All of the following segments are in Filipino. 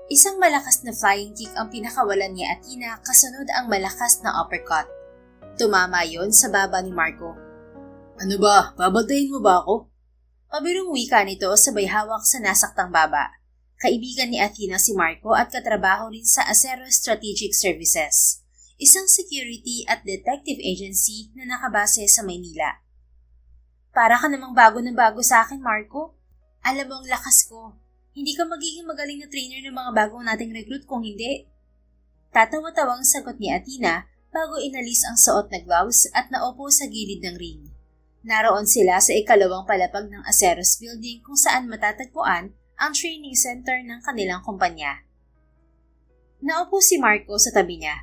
Isang malakas na flying kick ang pinakawalan ni Athena kasunod ang malakas na uppercut. Tumama yon sa baba ni Marco. Ano ba? Babantayin mo ba ako? Pabirong wika nito sabay hawak sa nasaktang baba. Kaibigan ni Athena si Marco at katrabaho rin sa Acero Strategic Services, isang security at detective agency na nakabase sa Maynila. Para ka namang bago na bago sa akin, Marco. Alam mo ang lakas ko. Hindi ka magiging magaling na trainer ng mga bagong nating recruit kung hindi. Tatawa-tawang sagot ni Athena bago inalis ang suot na gloves at naupo sa gilid ng ring. Naroon sila sa ikalawang palapag ng Aceros Building kung saan matatagpuan ang training center ng kanilang kumpanya. Naupo si Marco sa tabi niya.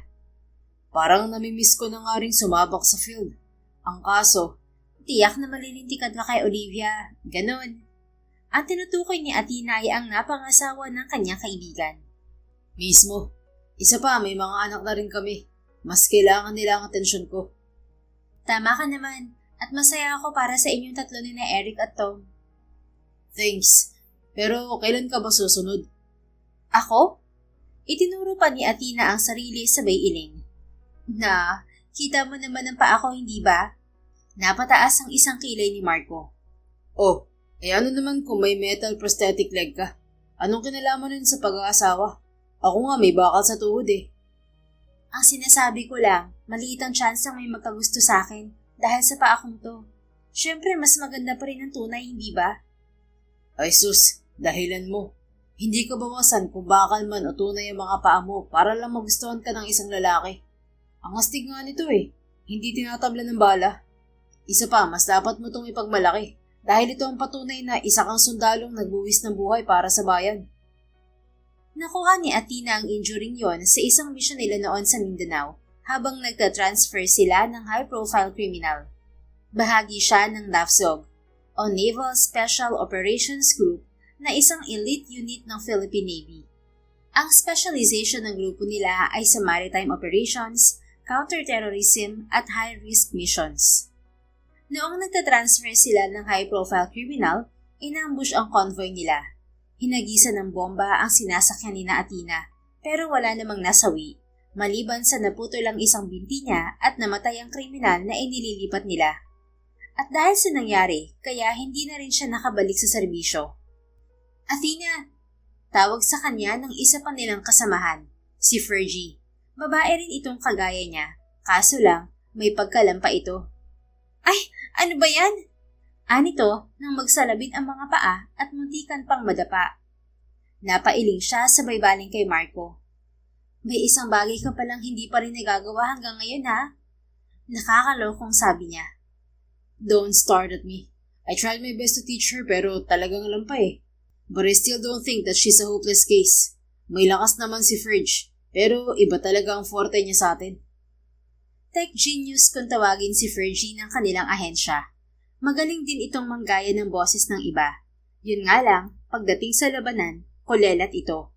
Parang namimiss ko na nga rin sumabak sa field. Ang kaso, tiyak na malilintikan ka kay Olivia. Ganon. Ang tinutukoy ni Athena ay ang napangasawa ng kanyang kaibigan. Mismo. Isa pa, may mga anak na rin kami. Mas kailangan nila ang atensyon ko. Tama ka naman, at masaya ako para sa inyong tatlo ni na Eric at Tom. Thanks. Pero kailan ka ba susunod? Ako? Itinuro pa ni Athena ang sarili sabay iling. Na, kita mo naman ang paa ko, hindi ba? Napataas ang isang kilay ni Marco. Oh, ano naman kung may metal prosthetic leg ka? Anong kinalaman nun sa pag-aasawa? Ako nga may bakal sa tuhod eh. Ang sinasabi ko lang, maliit ang chance may magkagusto sa akin dahil sa paa kong to. Siyempre, mas maganda pa rin ang tunay, hindi ba? Ay sus, dahilan mo. Hindi ka bawasan kung bakal man o tunay ang mga paa mo para lang magustuhan ka ng isang lalaki. Ang astig nga nito eh. Hindi tinatabla ng bala. Isa pa, mas dapat mo itong ipagmalaki. Dahil ito ang patunay na isa kang sundalong nagbuwis ng buhay para sa bayan. Nakuha ni Athena ang injuring yon sa isang misyon nila noon sa Mindanao habang nagtatransfer sila ng high-profile criminal. Bahagi siya ng NAFSOG o Naval Special Operations Group na isang elite unit ng Philippine Navy. Ang specialization ng grupo nila ay sa maritime operations, counterterrorism at high-risk missions. Noong nagtatransfer sila ng high-profile criminal, inambush ang convoy nila. Hinagisan ng bomba ang sinasakyan ni na Athena, pero wala namang nasawi, maliban sa naputo lang isang binti niya at namatay ang kriminal na inililipat nila. At dahil sa nangyari, kaya hindi na rin siya nakabalik sa serbisyo. Athena! Tawag sa kanya ng isa pa nilang kasamahan, si Fergie. Babae rin itong kagaya niya, kaso lang may pagkalampa ito. Ay! Ano ba yan? Anito nang magsalabit ang mga paa at muntikan pang madapa. Napailing siya sabay baling kay Marco. May isang bagay ka palang hindi pa rin nagagawa hanggang ngayon ha? Nakakalokong sabi niya. Don't start at me. I tried my best to teach her pero talagang lampa eh. But I still don't think that she's a hopeless case. May lakas naman si Fergie, pero iba talaga ang forte niya sa atin. Tech genius kung tawagin si Fergie ng kanilang ahensya. Magaling din itong manggaya ng boses ng iba. Yun nga lang, pagdating sa labanan, kulelat ito.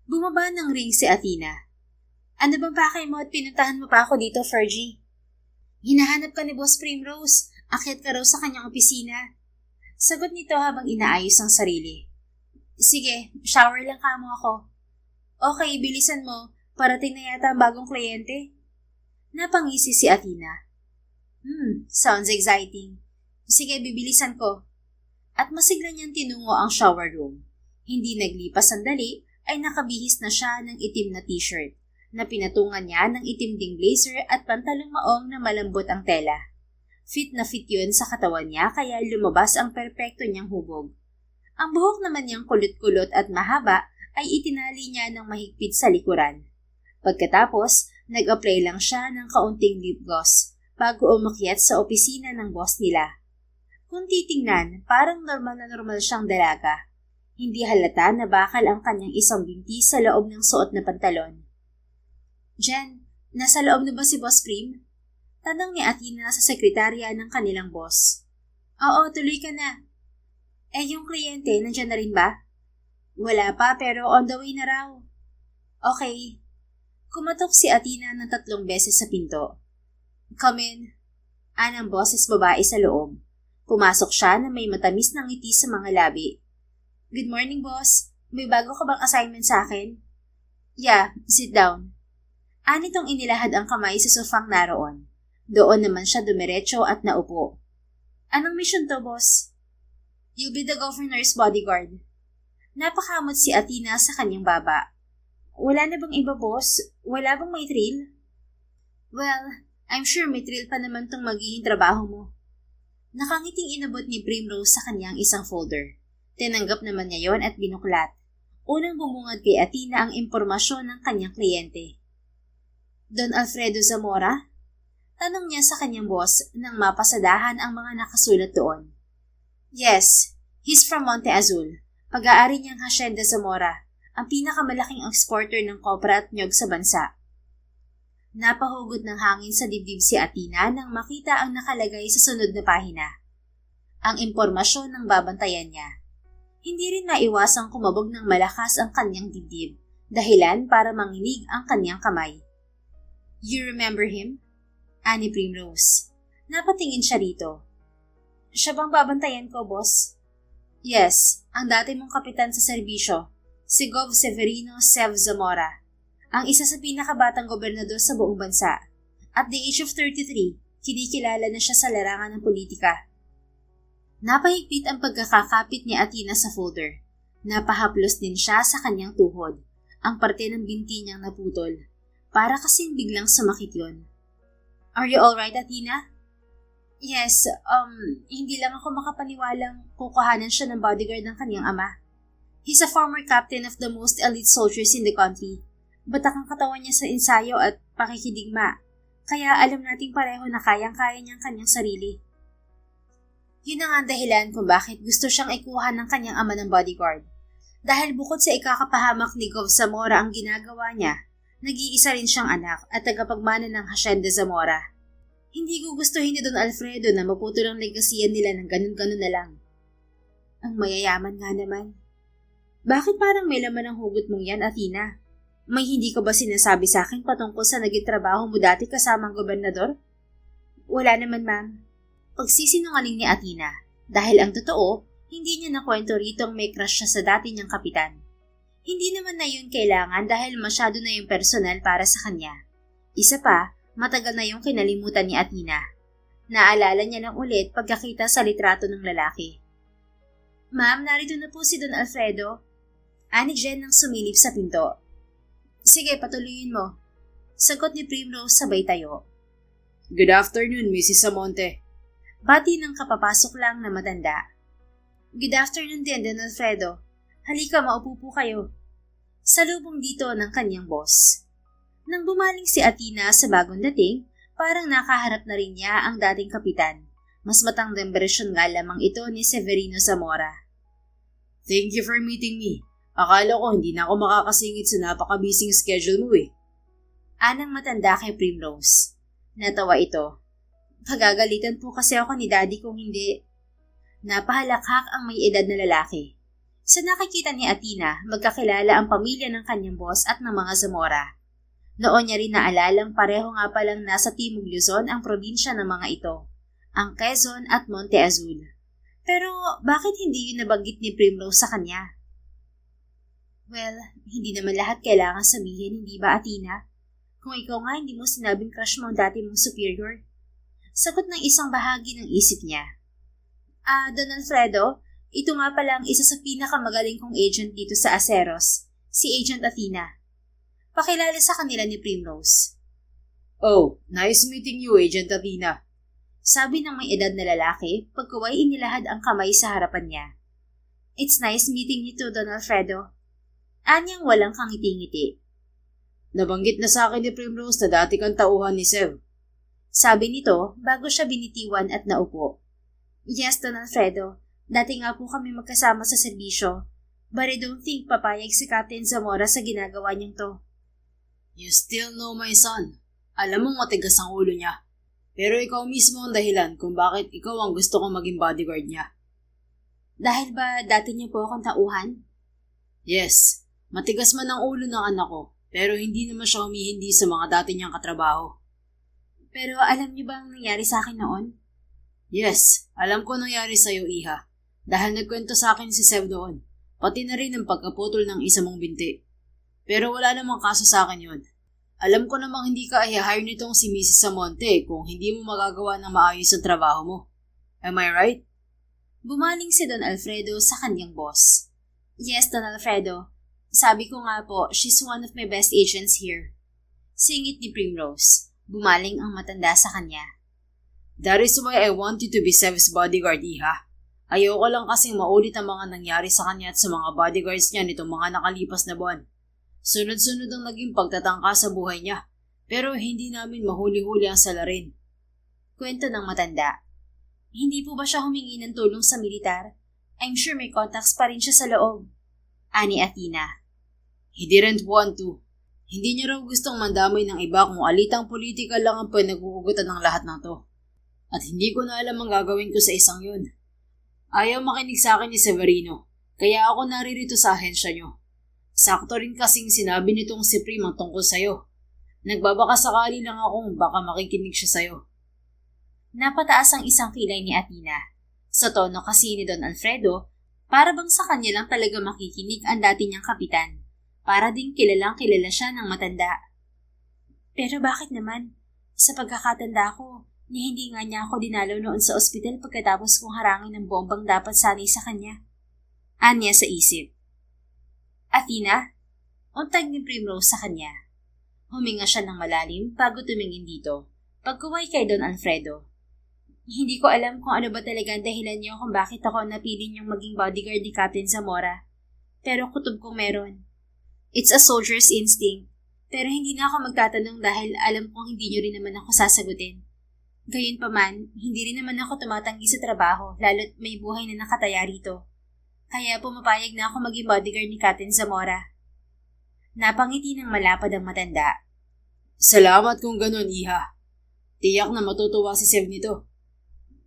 Bumaba ng ring si Athena. Ano bang pakay mo at pinuntahan mo pa ako dito, Fergie? Hinahanap ka ni Boss Primrose. Akyat ka raw sa kanyang opisina. Sagot nito habang inaayos ang sarili. Sige, shower lang kamo ako. Okay, bilisan mo. Parating na yata ang bagong kliyente. Napangisi si Athena. Sounds exciting. Sige, bibilisan ko. At masigla niyang tinungo ang shower room. Hindi naglipas sandali ay nakabihis na siya ng itim na t-shirt na pinatungan niya ng itim ding blazer at pantalong maong na malambot ang tela. Fit na fit yun sa katawan niya kaya lumabas ang perpekto niyang hubog. Ang buhok naman niyang kulot-kulot at mahaba ay itinali niya ng mahigpit sa likuran. Pagkatapos, nag-apply lang siya ng kaunting lip gloss bago umakyat sa opisina ng boss nila. Kung titingnan, parang normal na normal siyang dalaga. Hindi halata na bakal ang kanyang isang binti sa loob ng suot na pantalon. Jen, nasa loob na ba si Boss Prim? Tanong ni Athena sa sekretarya ng kanilang boss. Oo, tuloy ka na. Yung kliyente, nandiyan na rin ba? Wala pa pero on the way na raw. Okay. Kumatok si Athena ng 3 beses sa pinto. Come in. Anang boses babae sa loob. Pumasok siya na may matamis na ngiti sa mga labi. Good morning, boss. May bago ka bang assignment sa akin? Yeah, sit down. Anitong inilahad ang kamay sa sofang naroon. Doon naman siya dumiretso at naupo. Anong mission to, boss? You'll be the governor's bodyguard. Napakamot si Athena sa kanyang baba. Wala na bang iba, boss? Wala bang may thrill? Well, I'm sure may thrill pa naman tong magiging trabaho mo. Nakangiting inabot ni Primrose sa kanyang isang folder. Tinanggap naman niya yon at binuklat. Unang bumungad kay Athena ang impormasyon ng kanyang kliyente. Don Alfredo Zamora? Tanong niya sa kanyang boss nang mapasadahan ang mga nakasulat doon. Yes, he's from Monte Azul. Pag-aari niyang Hacienda Zamora, ang pinakamalaking exporter ng kopra at nyog sa bansa. Napahugod ng hangin sa dibdib si Athena nang makita ang nakalagay sa sunod na pahina. Ang impormasyon ng babantayan niya. Hindi rin maiwasang kumabog ng malakas ang kanyang dibdib, dahilan para manginig ang kanyang kamay. You remember him? Ani Primrose. Napatingin siya rito. Siya bang babantayan ko, boss? Yes, ang dati mong kapitan sa serbisyo, si Gov Severino Sev Zamora, ang isa sa pinakabatang gobernador sa buong bansa. At the age of 33, kinikilala na siya sa larangan ng politika. Napahigpit ang pagkakakapit ni Athena sa folder. Napahaplos din siya sa kanyang tuhod, ang parte ng binti niyang naputol. Para kasing biglang sumakit yun. Are you alright, Athena? Yes, hindi lang ako makapaniwalang kukuhanan siya ng bodyguard ng kanyang ama. He's a former captain of the most elite soldiers in the country. Batak ang katawan niya sa ensayo at pakikidigma, kaya alam nating pareho na kayang-kaya niyang kanyang sarili. Yun ang dahilan kung bakit gusto siyang ikuha ng kanyang ama ng bodyguard. Dahil bukod sa ikakapahamak ni Gov Zamora ang ginagawa niya, nag-iisa rin siyang anak at tagapagmana ng Hacienda Zamora. Hindi ko gustuhin ni Don Alfredo na maputol ang legasiyan nila ng ganun-ganun na lang. Ang mayayaman nga naman. Bakit parang may laman ang hugot mong yan, Athena? May hindi ka ba sinasabi sa akin patungkol sa naging trabaho mo dati kasamang gobernador? Wala naman, ma'am. Pagsisinungaling ni Athena, dahil ang totoo, hindi niya nakwento rito ang may crush siya sa dati niyang kapitan. Hindi naman na yun kailangan dahil masyado na yung personal para sa kanya. Isa pa, matagal na yung kinalimutan ni Athena. Naalala niya lang ulit pagkakita sa litrato ng lalaki. Ma'am, narito na po si Don Alfredo. Ani Jen nang sumilip sa pinto. Sige, patuloyin mo. Sagot ni Primrose sabay tayo. Good afternoon, Mrs. Samonte. Bati ng kapapasok lang na matanda. Good afternoon din, Don Alfredo. Halika, maupo po kayo. Salubong dito ng kanyang boss. Nang bumaling si Athena sa bagong dating, parang nakaharap na rin niya ang dating kapitan. Mas matandang bersyon nga lamang ito ni Severino Zamora. Thank you for meeting me. Akala ko hindi na ako makakasingit sa napaka-busy schedule mo eh. Anang matanda kay Primrose. Natawa ito. Pagagalitan po kasi ako ni Daddy kung hindi. Napahalakhak ang may edad na lalaki. Sa nakikita ni Athena, magkakilala ang pamilya ng kanyang boss at ng mga Zamora. Noon niya rin naalalang pareho nga palang nasa Timog Luzon ang probinsya ng mga ito, ang Quezon at Monte Azul. Pero bakit hindi yun nabanggit ni Primrose sa kanya? Well, hindi naman lahat kailangan sabihin, hindi ba, Athena? Kung ikaw nga hindi mo sinabing crush mo ang dati mong superior. Sagot ng isang bahagi ng isip niya. Don Alfredo, ito nga pala ang isa sa pinakamagaling kong agent dito sa Aceros, si Agent Athena. Pakilala sa kanila ni Primrose. Oh, nice meeting you, Agent Athena. Sabi ng may edad na lalaki pagkaway inilahad ang kamay sa harapan niya. It's nice meeting you too, Don Alfredo. Anyang walang kangiti-ngiti. Nabanggit na sa akin ni Primrose na dati kang tauhan ni Sev. Sabi nito bago siya binitiwan at naupo. Yes, Don Alfredo. Dati nga po kami magkasama sa serbisyo. But I don't think papayag si Captain Zamora sa ginagawa niyang to. You still know my son. Alam mong matigas ang ulo niya. Pero ikaw mismo ang dahilan kung bakit ikaw ang gusto kong maging bodyguard niya. Dahil ba dati niyo po akong tauhan? Yes. Matigas man ang ulo ng anak ko, pero hindi naman siya humihindi sa mga dati niyang katrabaho. Pero alam niyo ba ang nangyari sa akin noon? Yes, alam ko nangyari sa'yo, Iha. Dahil nagkwento sa akin si Sev noon. pati na rin ang pagkaputol ng isa mong binti. Pero wala namang kaso sa akin yun. Alam ko namang hindi ka i-hire nitong si Mrs. Samonte kung hindi mo magagawa ng maayos ang trabaho mo. Am I right? Bumaling si Don Alfredo sa kanyang boss. Yes, Don Alfredo. Sabi ko nga po, she's one of my best agents here. Singit ni Primrose. Bumaling ang matanda sa kanya. That is why I want you to be Sev's bodyguard, Iha. Ayoko lang kasing maulit ang mga nangyari sa kanya at sa mga bodyguards niya nitong mga nakalipas na buwan. Sunod-sunod ang naging pagtatangka sa buhay niya, pero hindi namin mahuli-huli ang salarin. Kwento ng matanda. Hindi po ba siya humingi ng tulong sa militar? I'm sure may contacts pa rin siya sa loob. Ani Athena. He didn't want to. Hindi niya raw gustong mandamay ng iba kung alitang politika lang ang pinag-uugutan ng lahat ng to. At hindi ko na alam ang gagawin ko sa isang yun. Ayaw makinig sa akin ni Severino, kaya ako naririto sa ahensya niyo. Sakto rin kasing sinabi nitong si Prim ang tungkol sa'yo. Nagbabaka sakali lang akong baka makikinig siya sa'yo. Napataas ang isang kilay ni Athena. Sa tono kasi ni Don Alfredo, para bang sa kanya lang talaga makikinig ang dati niyang kapitan. Para ding kilalang kilala siya ng matanda. Pero bakit naman? Sa pagkakatanda ko, hindi nga niya ako dinalaw noon sa ospital pagkatapos kong harangin ng bombang dapat sanay sa kanya. Anya sa isip. Athena? Untag ni Primrose sa kanya. Huminga siya ng malalim bago tumingin dito. Pagkuway kay Don Alfredo. Hindi ko alam kung ano ba talaga ang dahilan niyo kung bakit ako napili niyong maging bodyguard ni Captain Zamora. Pero kutob kong meron. It's a soldier's instinct. Pero hindi na ako magtatanong dahil alam kong hindi niyo rin naman ako sasagutin. Gayunpaman, hindi rin naman ako tumatanggi sa trabaho lalo't may buhay na nakataya rito. Kaya pumapayag na ako maging bodyguard ni Captain Zamora. Napangiti ng malapad ang matanda. Salamat kung ganun, Iha. Tiyak na matutuwa si Sev nito.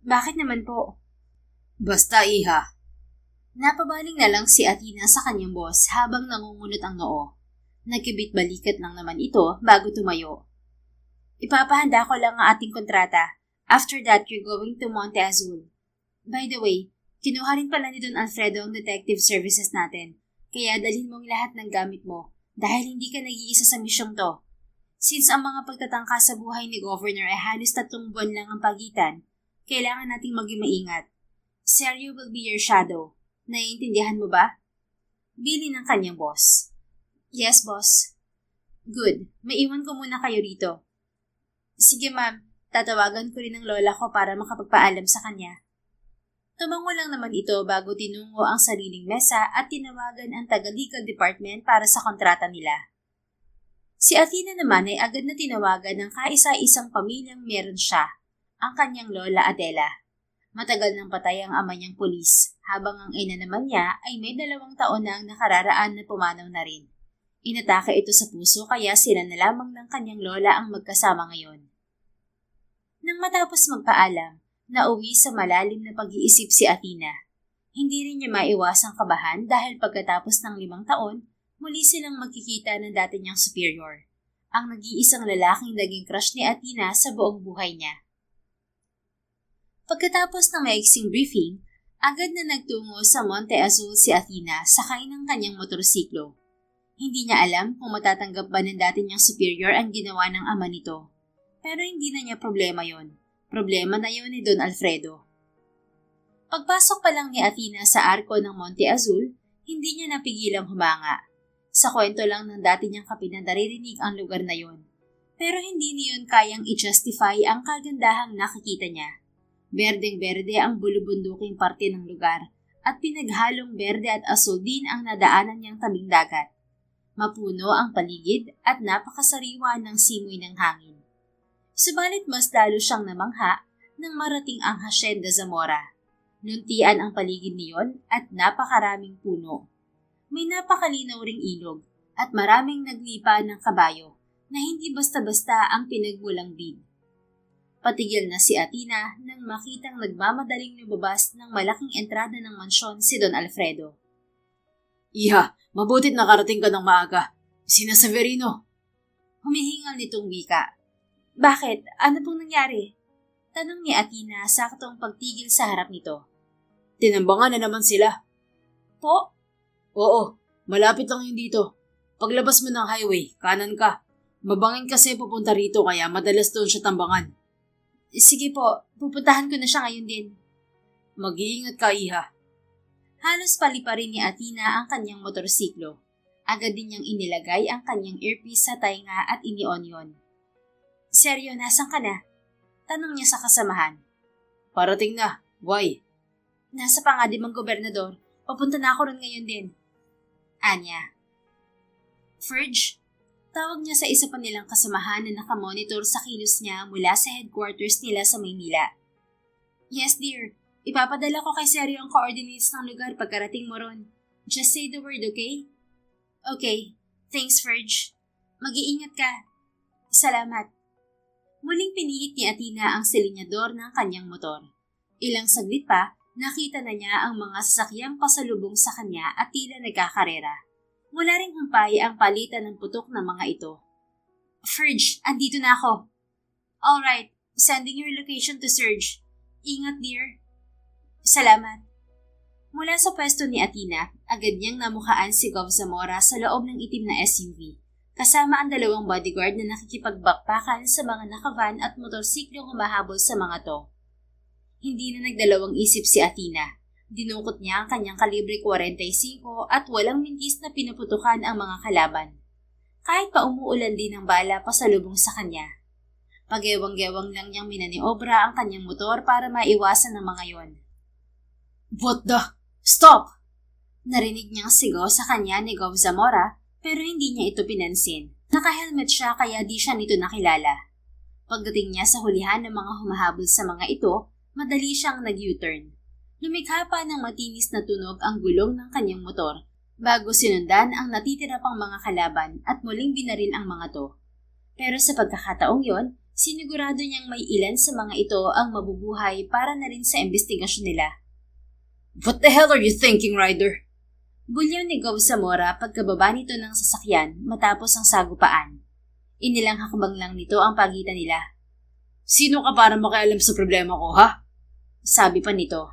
Bakit naman po? Basta, Iha. Napabaling na lang si Athena sa kanyang boss habang nangungunot ang noo. Nagkibit-balikat lang naman ito bago tumayo. Ipapahanda ko lang ang ating kontrata. After that, you're going to Monte Azul. By the way, kinuha rin pala ni Don Alfredo ang detective services natin. Kaya dalhin mong lahat ng gamit mo dahil hindi ka nag-iisa sa misyong to. Since ang mga pagtatangka sa buhay ni Governor ay halos 3 buwan lang ang pagitan, kailangan nating maging maingat. Sergio will be your shadow. Naiintindihan mo ba? Bili ng kanyang boss. Yes, boss. Good. Maiwan ko muna kayo rito. Sige ma'am, tatawagan ko rin ng lola ko para makapagpaalam sa kanya. Tumango lang naman ito bago tinungo ang sariling mesa at tinawagan ang taga-legal department para sa kontrata nila. Si Athena naman ay agad na tinawagan ng kaisa-isang pamilyang meron siya, ang kanyang lola Adela. Matagal nang patay ang ama niyang pulis, habang ang ina naman niya ay may 2 taon na ang nakararaan na pumanaw na rin. Inatake ito sa puso kaya sila na lamang ng kanyang lola ang magkasama ngayon. Nang matapos magpaalam, nauwi sa malalim na pag-iisip si Athena. Hindi rin niya maiwasang kabahan dahil pagkatapos ng 5 taon, muli silang magkikita ng dati niyang superior, ang nag-iisang lalaking naging crush ni Athena sa buong buhay niya. Pagkatapos ng maiksing briefing, agad na nagtungo sa Monte Azul si Athena sakay ng kanyang motorsiklo. Hindi niya alam kung matatanggap ba ng dati niyang superior ang ginawa ng ama nito. Pero hindi na niya problema yon. Problema na yon ni Don Alfredo. Pagpasok pa lang ni Athena sa arko ng Monte Azul, hindi niya napigilang humanga. Sa kwento lang ng dati niyang kapitan naririnig ang lugar na yon. Pero hindi niyon kayang i-justify ang kagandahang nakikita niya. Berdeng-berde ang bulubunduking parte ng lugar at pinaghalong berde at asul din ang nadaanan niyang tabing dagat. Mapuno ang paligid at napakasariwa ng simoy ng hangin. Subalit mas lalo siyang namangha nang marating ang Hacienda Zamora. Nuntian ang paligid niyon at napakaraming puno. May napakalinaw ring ilog at maraming naglipa ng kabayo na hindi basta-basta ang pinagmulang bid. Patigil na si Athena nang makitang nagmamadaling lumabas ng malaking entrada ng mansyon si Don Alfredo. Iha, mabutit nakarating ka ng maaga. Sina Severino. Humihingal nitong wika. Bakit? Ano pong nangyari? Tanong ni Athena saktong pagtigil sa harap nito. Tinambangan na naman sila. Po? Oo, malapit lang yun dito. Paglabas mo ng highway, kanan ka. Mabangin kasi pupunta rito kaya madalas doon siya tambangan. Sige po, pupuntahan ko na siya ngayon din. Mag-iingat ka, Iha. Halos paliparin ni Athena ang kanyang motorsiklo. Agad din niyang inilagay ang kanyang earpiece sa tainga at inion yon. Seryo, nasan ka na? Tanong niya sa kasamahan. Parating na. Why? Nasa pangadimang gobernador. Papunta na ako ron ngayon din. Anya. Ferge, tawag niya sa isa pa nilang kasamahan na nakamonitor sa kilos niya mula sa headquarters nila sa Maynila. Yes, dear. Ipapadala ko kay Seryo ang coordinates ng lugar pagkarating mo ron. Just say the word, okay? Okay. Thanks, Ferge. Mag-iingat ka. Salamat. Muling pinihit ni Athena ang silinyador ng kanyang motor. Ilang saglit pa, nakita na niya ang mga sasakyang pasalubong sa kanya at tila nagkakarera. Wala ring humpay ang palitan ng putok ng mga ito. Ferge, andito na ako. Alright, sending your location to Serge. Ingat, dear. Salamat. Mula sa pwesto ni Athena, agad niyang namukhaan si Gov Zamora sa loob ng itim na SUV, kasama ang dalawang bodyguard na nakikipagbakbakan sa mga nakavan at motorsiklong humahabol sa mga to. Hindi na nagdalawang isip si Athena. Dinukot niya ang kanyang kalibre 45 at walang mintis na pinuputukan ang mga kalaban. Kahit pa umuulan din ng bala pasalubong sa kanya. Pagewang-gewang lang niyang minaniobra ang kanyang motor para maiwasan ng mga yon. What the? Stop! Narinig niyang sigaw sa kanya ni Gov Zamora pero hindi niya ito pinansin. Naka-helmet siya kaya di siya nito nakilala. Pagdating niya sa hulihan ng mga humahabol sa mga ito, madali siyang nag-U-turn. Lumikha pa ng matinis na tunog ang gulong ng kanyang motor bago sinundan ang natitira pang mga kalaban at muling binaril ang mga to. Pero sa pagkakataong yon, sinigurado niyang may ilan sa mga ito ang mabubuhay para na rin sa investigasyon nila. What the hell are you thinking, Ryder? Bulyaw ni Gov Zamora pagkababa nito ng sasakyan matapos ang sagupaan. Inilang hakbang lang nito ang pagitan nila. Sino ka para makialam sa problema ko, ha? Sabi pa nito.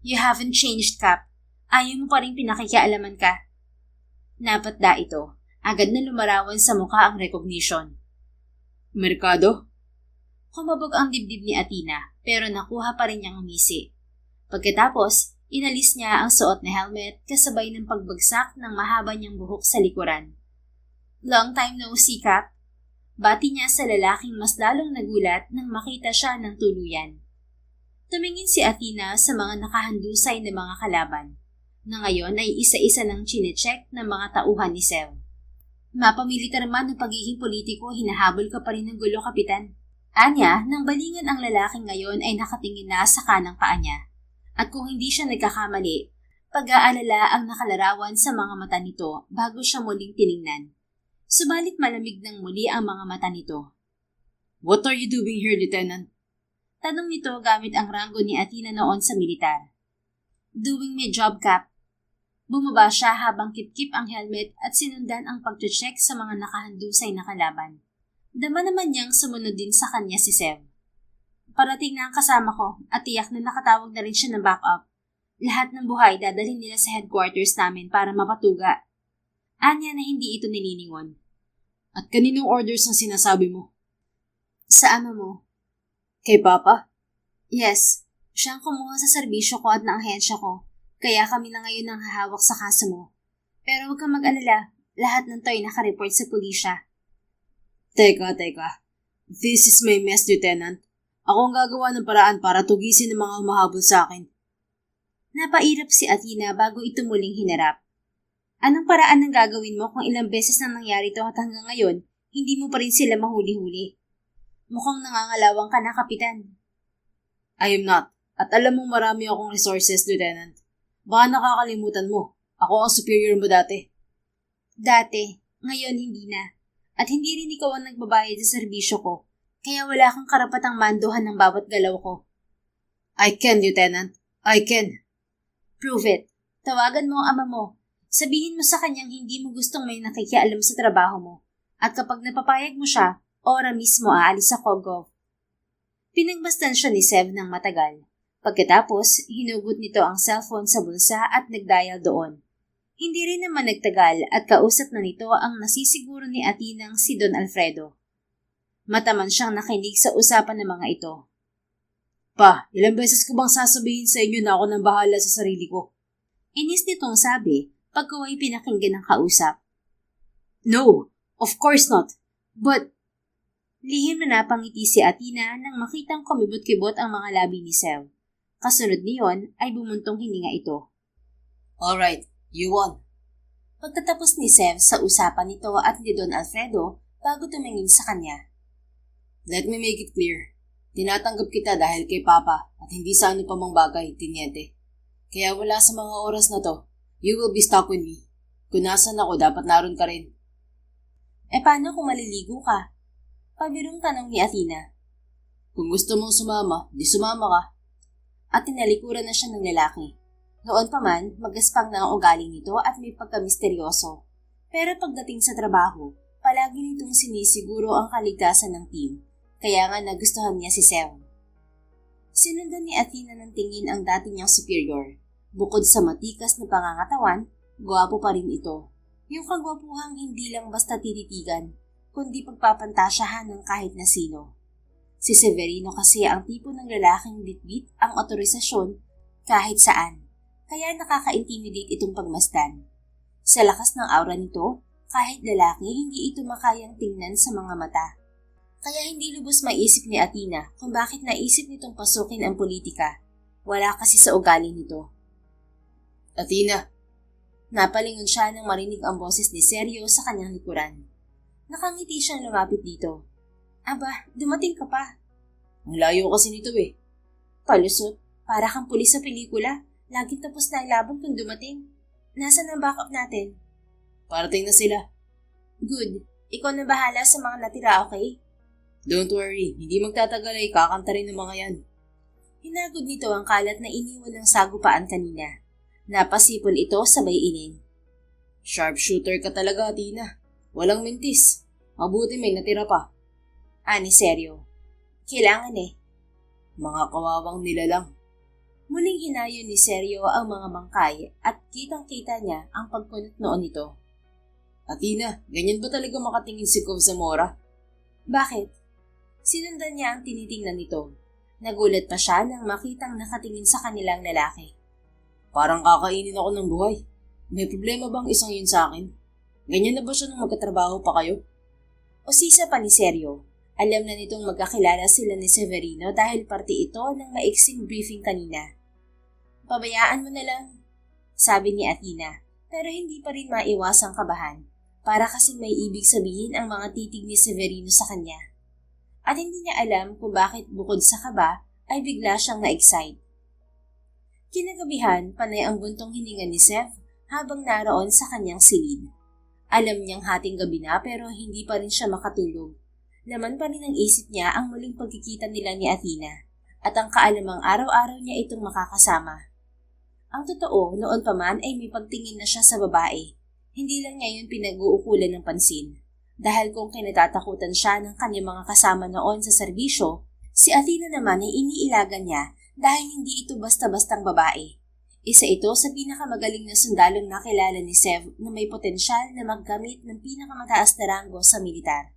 You haven't changed, Cap. Ayaw mo pa rin pinakikialaman ka. Napatda ito. Agad na lumarawan sa mukha ang recognition. Merkado? Humabog ang dibdib ni Athena pero nakuha pa rin niyang umisi. Pagkatapos, inalis niya ang suot na helmet kasabay ng pagbagsak ng mahaba niyang buhok sa likuran. Long time no see, Cap. Bati niya sa lalaking mas lalong nagulat nang makita siya ng tuluyan. Tumingin si Athena sa mga nakahandusay na mga kalaban, na ngayon ay isa-isa ng chinecheck ng mga tauhan ni Sev. Mapamilitar man ng pagiging politiko, hinahabol ka pa rin ng gulo, Kapitan. Anya, nang balingan ang lalaking ngayon ay nakatingin na sa kanang paa niya. At kung hindi siya nagkakamali, pag-aalala ang nakalarawan sa mga mata nito bago siya muling tiningnan. Subalit malamig ng muli ang mga mata nito. What are you doing here, Lieutenant? Tanong nito gamit ang ranggo ni Athena noon sa militar. Doing my job, Cap. Bumaba siya habang kip-kip ang helmet at sinundan ang pag-check sa mga nakahandusay na kalaban. Dama naman niyang sumunod din sa kanya si Sev. Parating na ang kasama ko at tiyak na nakatawag na rin siya ng backup. Lahat ng buhay dadalhin nila sa headquarters namin para mapatuga. Anya na hindi ito nililingon. At kaninong orders ang sinasabi mo? Sa ama mo. Kay Papa? Yes. Siyang kumuha sa serbisyo ko at ng ahensya ko. Kaya kami na ngayon ang hahawak sa kaso mo. Pero huwag kang mag-alala. Lahat ng to'y nakareport sa pulisya. Teka. This is my mess, Lieutenant. Ako ang gagawa ng paraan para tugisin ng mga humahabol sa akin. Napairap si Athena bago ito muling hinarap. Anong paraan ang gagawin mo kung ilang beses na nangyari ito at hanggang ngayon, hindi mo pa rin sila mahuli-huli? Mukhang nangangalawang ka na, Kapitan. I am not. At alam mong marami akong resources, Lieutenant. Baka nakakalimutan mo. Ako ang superior mo dati. Dati. Ngayon hindi na. At hindi rin ikaw ang nagbabayad sa serbisyo ko. Kaya wala kang karapatang manduhan ng bawat galaw ko. I can, Lieutenant. I can. Prove it. Tawagan mo ang ama mo. Sabihin mo sa kanyang hindi mo gustong may nakikialam sa trabaho mo. At kapag napapayag mo siya, ora mismo aalis ako, Gov. Pinagmasdan siya ni Sev ng matagal. Pagkatapos, hinugot nito ang cellphone sa bulsa at nagdial doon. Hindi rin naman nagtagal at kausap na nito ang nasisiguro ni Atinang si Don Alfredo. Mataman siyang nakinig sa usapan ng mga ito. Pa, ilang beses ko bang sasabihin sa inyo na ako nang bahala sa sarili ko? Inis nitong sabi pagkaway pinakinggan ng kausap. No, of course not. But, lihim na napangiti si Atina nang makitang kumibot-kibot ang mga labi ni Sev. Kasunod niyon ay bumuntong hininga ito. Alright, you won. Pagkatapos ni Sev sa usapan nito at ni Don Alfredo bago tumingin sa kanya. Let me make it clear. Tinatanggap kita dahil kay Papa at hindi sa ano pa mang bagay, Tiniente. Kaya wala sa mga oras na to, you will be stuck with me. Kung nasan ako, dapat naroon ka rin. Paano kung maliligo ka? Pabirong tanong ni Athena. Kung gusto mong sumama, di sumama ka. At tinalikuran na siya ng lalaki. Noon pa man, magaspang na ang ugali nito at may pagkamisteryoso. Pero pagdating sa trabaho, palagi nitong sinisiguro ang kaligtasan ng team. Kaya nga nagustuhan niya si Sev. Sinundan ni Athena ng tingin ang dati niyang superior. Bukod sa matikas na pangangatawan, gwapo pa rin ito. Yung kagwapuhang hindi lang basta tititigan, kundi pagpapantasyahan ng kahit na sino. Si Severino kasi ang tipo ng lalaking bitbit ang otorisasyon kahit saan, kaya nakaka-intimidate itong pagmasdan. Sa lakas ng aura nito, kahit lalaki hindi ito makayang tingnan sa mga mata. Kaya hindi lubos maisip ni Athena kung bakit naisip nitong pasukin ang politika. Wala kasi sa ugali nito. Athena! Napalingon siya nang marinig ang boses ni Sergio sa kanyang likuran. Nakangiti siyang lumapit dito. Aba, dumating ka pa. Ang layo kasi nito eh. Palusot, para kang pulis sa pelikula. Laging tapos na ang laban kung dumating. Nasaan ang backup natin? Parating na sila. Good. Ikaw na bahala sa mga natira, okay? Don't worry, hindi magtatagal ay kakanta rin ng mga yan. Hinagod nito ang kalat na iniwan ng sagupaan kanina. Napasipol ito sabay ining. Sharpshooter ka talaga, Athena. Walang mintis. Mabuti may natira pa. Ani Sergio. Kailangan eh. Mga kawawang nilalang. Muling hinayo ni Sergio ang mga bangkay at kitang-kita niya ang pagkunot noon nito. Athena, ganyan ba talaga makatingin si Cov Zamora? Bakit? Sinundan niya ang tinitingnan nito. Nagulat pa siya nang makitang nakatingin sa kanilang lalaki. Parang kakainin ako ng buhay. May problema bang isang yun sa akin? Ganyan na ba siya nung magkatrabaho pa kayo? O sisa pa ni Sergio. Alam na nitong magkakilala sila ni Severino dahil parte ito ng maiksing briefing kanina. Pabayaan mo na lang, sabi ni Athena, pero hindi pa rin maiwasang kabahan, para kasing may ibig sabihin ang mga titig ni Severino sa kanya. At hindi niya alam kung bakit bukod sa kaba ay bigla siyang na-excite. Kinagabihan, panay ang buntong hininga ni Sev habang naroon sa kanyang silid. Alam niyang hating gabi na pero hindi pa rin siya makatulog. Laman pa rin ang isip niya ang muling pagkikita nila ni Athena at ang kaalamang araw-araw niya itong makakasama. Ang totoo, noon pa man ay may pagtingin na siya sa babae. Hindi lang niya yun pinag-uukulan ng pansin. Dahil kung kinatatakutan siya ng kanyang mga kasama noon sa serbisyo, si Athena naman ay iniilagan niya dahil hindi ito basta-bastang babae. Isa ito sa pinakamagaling na sundalong nakilala ni Sev na may potensyal na maggamit ng pinakamataas na ranggo sa militar.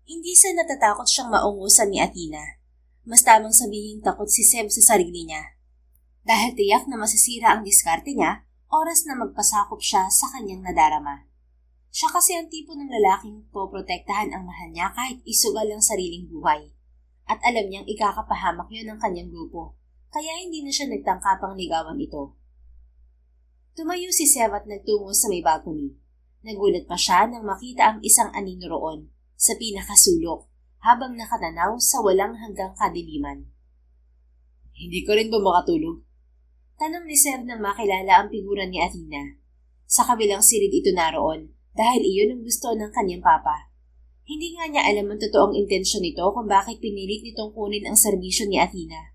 Hindi sa natatakot siyang maungusan ni Athena. Mas tamang sabihin takot si Sev sa sarili niya. Dahil tiyak na masisira ang diskarte niya, oras na magpasakop siya sa kanyang nadarama. Siya kasi ang tipo ng lalaking poprotektahan ang mahal niya kahit isugal ang sariling buhay. At alam niyang ikakapahamak yun ng kanyang grupo, kaya hindi na siya nagtangkapang ligawan ito. Tumayo si Sev at nagtungo sa may balcony. Nagulat pa siya nang makita ang isang anino roon, sa pinakasulok, habang nakatanaw sa walang hanggang kadiliman. Hindi ka rin ba makatulog? Tanong ni Sev nang makilala ang figura ni Athena. Sa kabilang silid ito naroon, dahil iyon ang gusto ng kanyang papa. Hindi nga niya alam ang totoong intensyon nito kung bakit pinilit nitong kunin ang serbisyo ni Athena.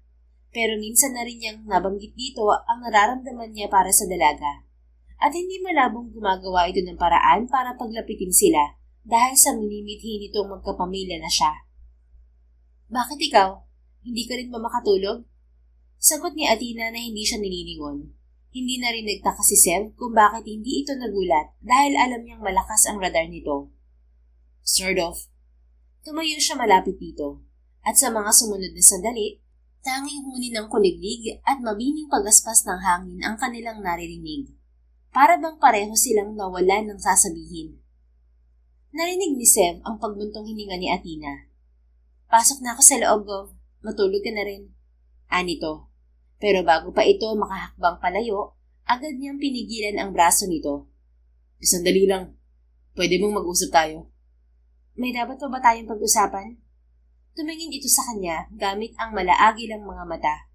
Pero minsan na rin niyang nabanggit dito ang nararamdaman niya para sa dalaga. At hindi malabong gumagawa ito ng paraan para paglapitin sila dahil sa minimithi nitong magkapamilya na siya. Bakit ikaw? Hindi ka rin ba makatulog? Sagot ni Athena na hindi siya nililingon. Hindi na rin nagtaka si Sev kung bakit hindi ito nagulat dahil alam niyang malakas ang radar nito. Sort of. Tumayo siya malapit dito at sa mga sumunod na sandali, tanging huni ng kuliglig at mabining pagaspas ng hangin ang kanilang naririnig. Para bang pareho silang nawalan ng sasabihin. Narinig ni Sev ang pagbuntong hininga ni Athena. Pasok na ako sa loob, Gov. Matulog ka na rin. Anito. Pero bago pa ito makahakbang palayo, agad niyang pinigilan ang braso nito. Sandali lang. Pwede mong mag-usap tayo? May dapat pa ba tayong pag-usapan? Tumingin ito sa kanya gamit ang malaagilang mga mata.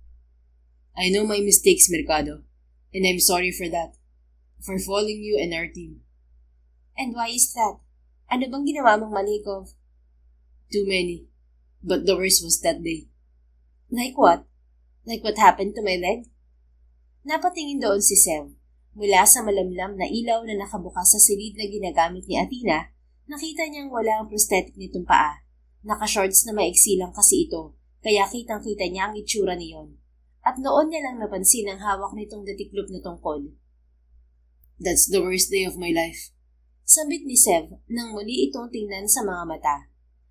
I know my mistakes, Mercado. And I'm sorry for that. For following you and our team. And why is that? Ano bang ginawa mong mali, Gov? Too many. But the worst was that day. Like what? Like what happened to my leg? Napatingin doon si Sev. Mula sa malamlam na ilaw na nakabukas sa silid na ginagamit ni Athena, nakita niyang wala ang prosthetic nitong paa. Naka-shorts na maiksi lang kasi ito, kaya kitang-kita niya ang itsura niyon. At noon niya lang napansin ang hawak nitong datiklop na tungkol. That's the worst day of my life. Sambit ni Sev nang muli itong tingnan sa mga mata.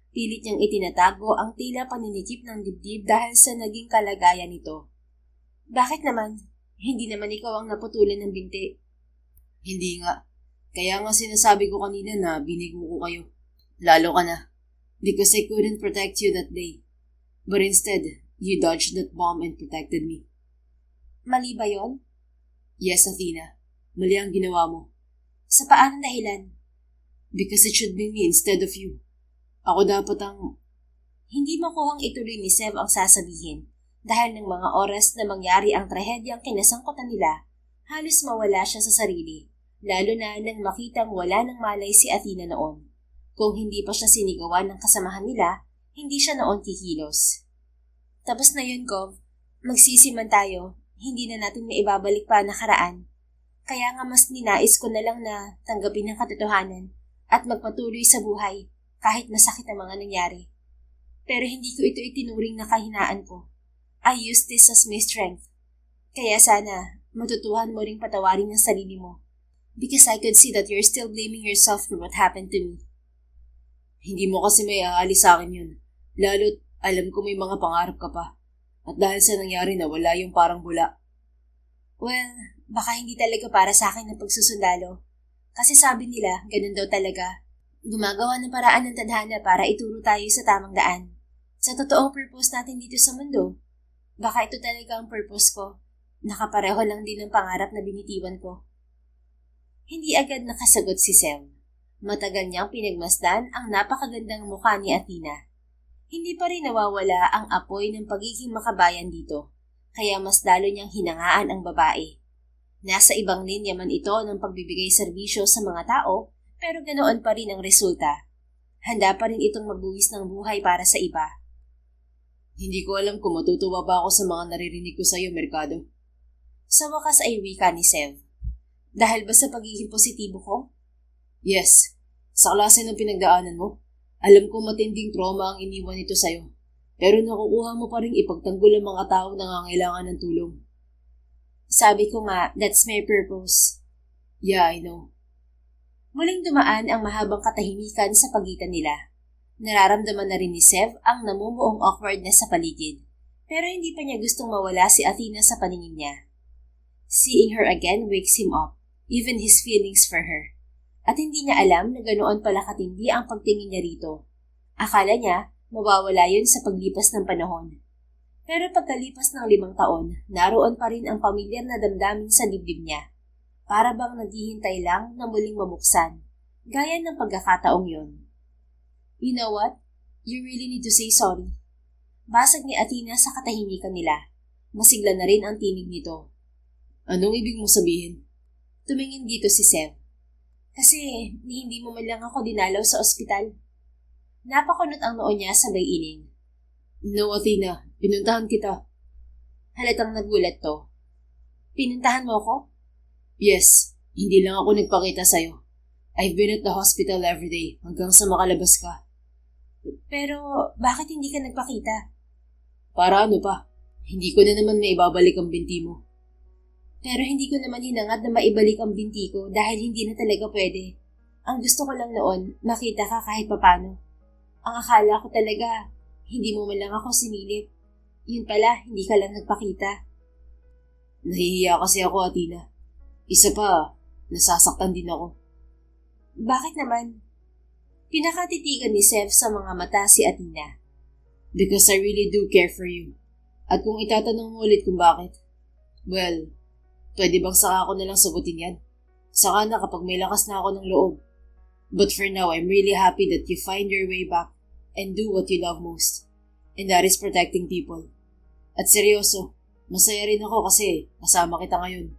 Pilit niyang itinatago ang tila paninikip ng dibdib dahil sa naging kalagayan nito. Bakit naman? Hindi naman ikaw ang naputulan ng binti. Hindi nga. Kaya nga sinasabi ko kanina na binigo ko kayo. Lalo ka na. Because I couldn't protect you that day. But instead, you dodged that bomb and protected me. Mali ba yon? Yes, Athena. Mali ang ginawa mo. Sa paanong dahilan? Because it should be me instead of you. Ako dapat ang... Hindi makuhang ituloy ni Sev ang sasabihin dahil ng mga oras na mangyari ang trahedyang kinasangkutan nila, halos mawala siya sa sarili, lalo na nang makitang wala ng malay si Athena noon. Kung hindi pa siya sinigawan ng kasamahan nila, hindi siya noon kikilos. Tapos na yun, Gov. Magsisiman tayo. Hindi na natin maibabalik pa ang nakaraan. Kaya nga mas ninais ko na lang na tanggapin ang katotohanan at magpatuloy sa buhay kahit masakit ang mga nangyari. Pero hindi ko ito itinuring na kahinaan ko. I used this as my strength. Kaya sana, matutuhan mo ring patawarin ang sarili mo. Because I could see that you're still blaming yourself for what happened to me. Hindi mo kasi may aalis sa akin yun. Lalo't alam ko may mga pangarap ka pa. At dahil sa nangyari na wala yung parang bula. Well, baka hindi talaga para sa akin ang pagsusundalo. Kasi sabi nila, ganun daw talaga. Gumagawa ng paraan ng tadhana para ituro tayo sa tamang daan. Sa totoong purpose natin dito sa mundo. Baka ito talaga ang purpose ko. Nakapareho lang din ng pangarap na binitiwan ko. Hindi agad nakasagot si Sev. Matagal niyang pinagmasdan ang napakagandang mukha ni Athena. Hindi pa rin nawawala ang apoy ng pagiging makabayan dito, kaya mas lalo niyang hinangaan ang babae. Nasa ibang linya man ito ng pagbibigay serbisyo sa mga tao, pero ganoon pa rin ang resulta. Handa pa rin itong magbuwis ng buhay para sa iba. Hindi ko alam kung matutuwa ba ako sa mga naririnig ko sa iyo, Mercado. Sa wakas ay wika ni Sev. Dahil ba sa pagiging positibo ko? Yes. Sa klase ng pinagdaanan mo, alam ko matinding trauma ang iniwan nito sa'yo. Pero nakukuha mo pa rin ipagtanggol ang mga taong nangangailangan ng tulong. Sabi ko nga, that's my purpose. Yeah, I know. Muling dumaan ang mahabang katahimikan sa pagitan nila. Nararamdaman na rin ni Sev ang namumuong awkwardness sa paligid. Pero hindi pa niya gustong mawala si Athena sa paningin niya. Seeing her again wakes him up, even his feelings for her. At hindi niya alam na ganoon pala katindi ang pagtingin niya rito. Akala niya, mawawala yun sa paglipas ng panahon. Pero pagkalipas ng 5 taon, naroon pa rin ang pamilyar na damdamin sa dibdib niya. Para bang naghihintay lang na muling mabuksan, gaya ng pagkakataong yun. You know what? You really need to say sorry. Basag ni Athena sa katahimikan nila. Masigla na rin ang tinig nito. Anong ibig mo sabihin? Tumingin dito si Sev. Kasi hindi mo man lang ako dinalaw sa ospital. Napakunot ang noo niya sabay ining. No, Athena. Pinuntahan kita. Halatang nagulat to. Pinuntahan mo ako? Yes. Hindi lang ako nagpakita sa'yo. I've been at the hospital every day hanggang sa makalabas ka. Pero bakit hindi ka nagpakita? Para ano pa? Hindi ko na naman maibabalik ang binti mo. Pero hindi ko naman hinangad na maibalik ang binti ko dahil hindi na talaga pwede. Ang gusto ko lang noon, makita ka kahit papano. Ang akala ko talaga, hindi mo man lang ako sinilip. Yun pala, hindi ka lang nagpakita. Nahihiya kasi ako, Athena. Isa pa, nasasaktan din ako. Bakit naman? Pinakatitigan ni Sev sa mga mata si Athena. Because I really do care for you. At kung itatanong mo ulit kung bakit, well, pwede bang saka ako nalang sagutin yan? Saka na kapag may lakas na ako ng loob. But for now, I'm really happy that you find your way back and do what you love most. And that is protecting people. At seryoso, masaya rin ako kasi kasama kita ngayon.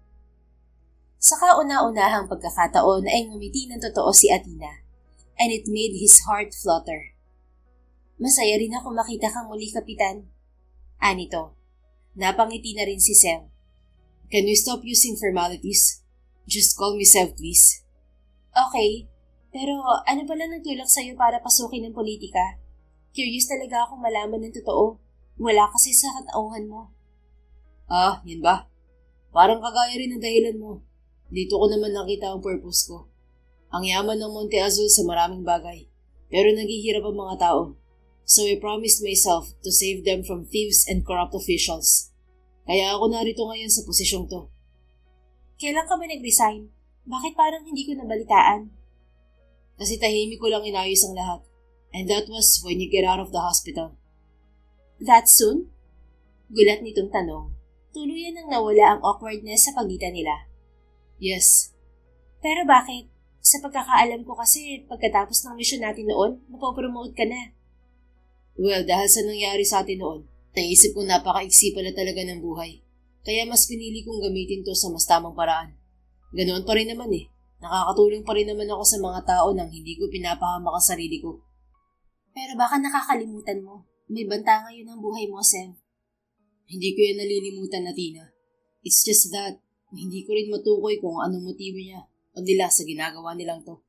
Sa kauna-unahang pagkakataon ay ngumiti ng totoo si Athena, and it made his heart flutter. Masaya rin ako makita kang muli, Kapitan. Anito, napangiti na rin si Sev. Can we stop using formalities? Just call me Sev, please. Okay, pero ano pala nagtulak sa'yo para pasukin ng politika? Curious talaga akong malaman ng totoo. Wala kasi sa katauhan mo. Ah, yun ba? Parang kagaya rin ng dahilan mo. Dito ko naman nakita ang purpose ko. Ang yaman ng Monte Azul sa maraming bagay, pero naghihirap ang mga tao. So I promised myself to save them from thieves and corrupt officials. Kaya ako narito ngayon sa posisyong to. Kailan ka ba nag-resign? Bakit parang hindi ko nabalitaan? Kasi tahimik ko lang inayos ang lahat. And that was when you get out of the hospital. That soon? Gulat nitong tanong. Tuluyan nang nawala ang awkwardness sa pagitan nila. Yes. Pero bakit? Sa pagkakaalam ko kasi, pagkatapos ng mission natin noon, napopromote ka na. Well, dahil sa nangyari sa atin noon, naisip ko napakaiksi pala talaga ng buhay. Kaya mas pinili kong gamitin to sa mas tamang paraan. Ganoon pa rin naman eh. Nakakatulong pa rin naman ako sa mga tao nang hindi ko pinapahamak ang sarili ko. Pero baka nakakalimutan mo. May banta ngayon ang buhay mo, Sev. Hindi ko yan nalilimutan, Athena. It's just that, hindi ko rin matukoy kung anong motibo niya o nila sa ginagawa nilang to.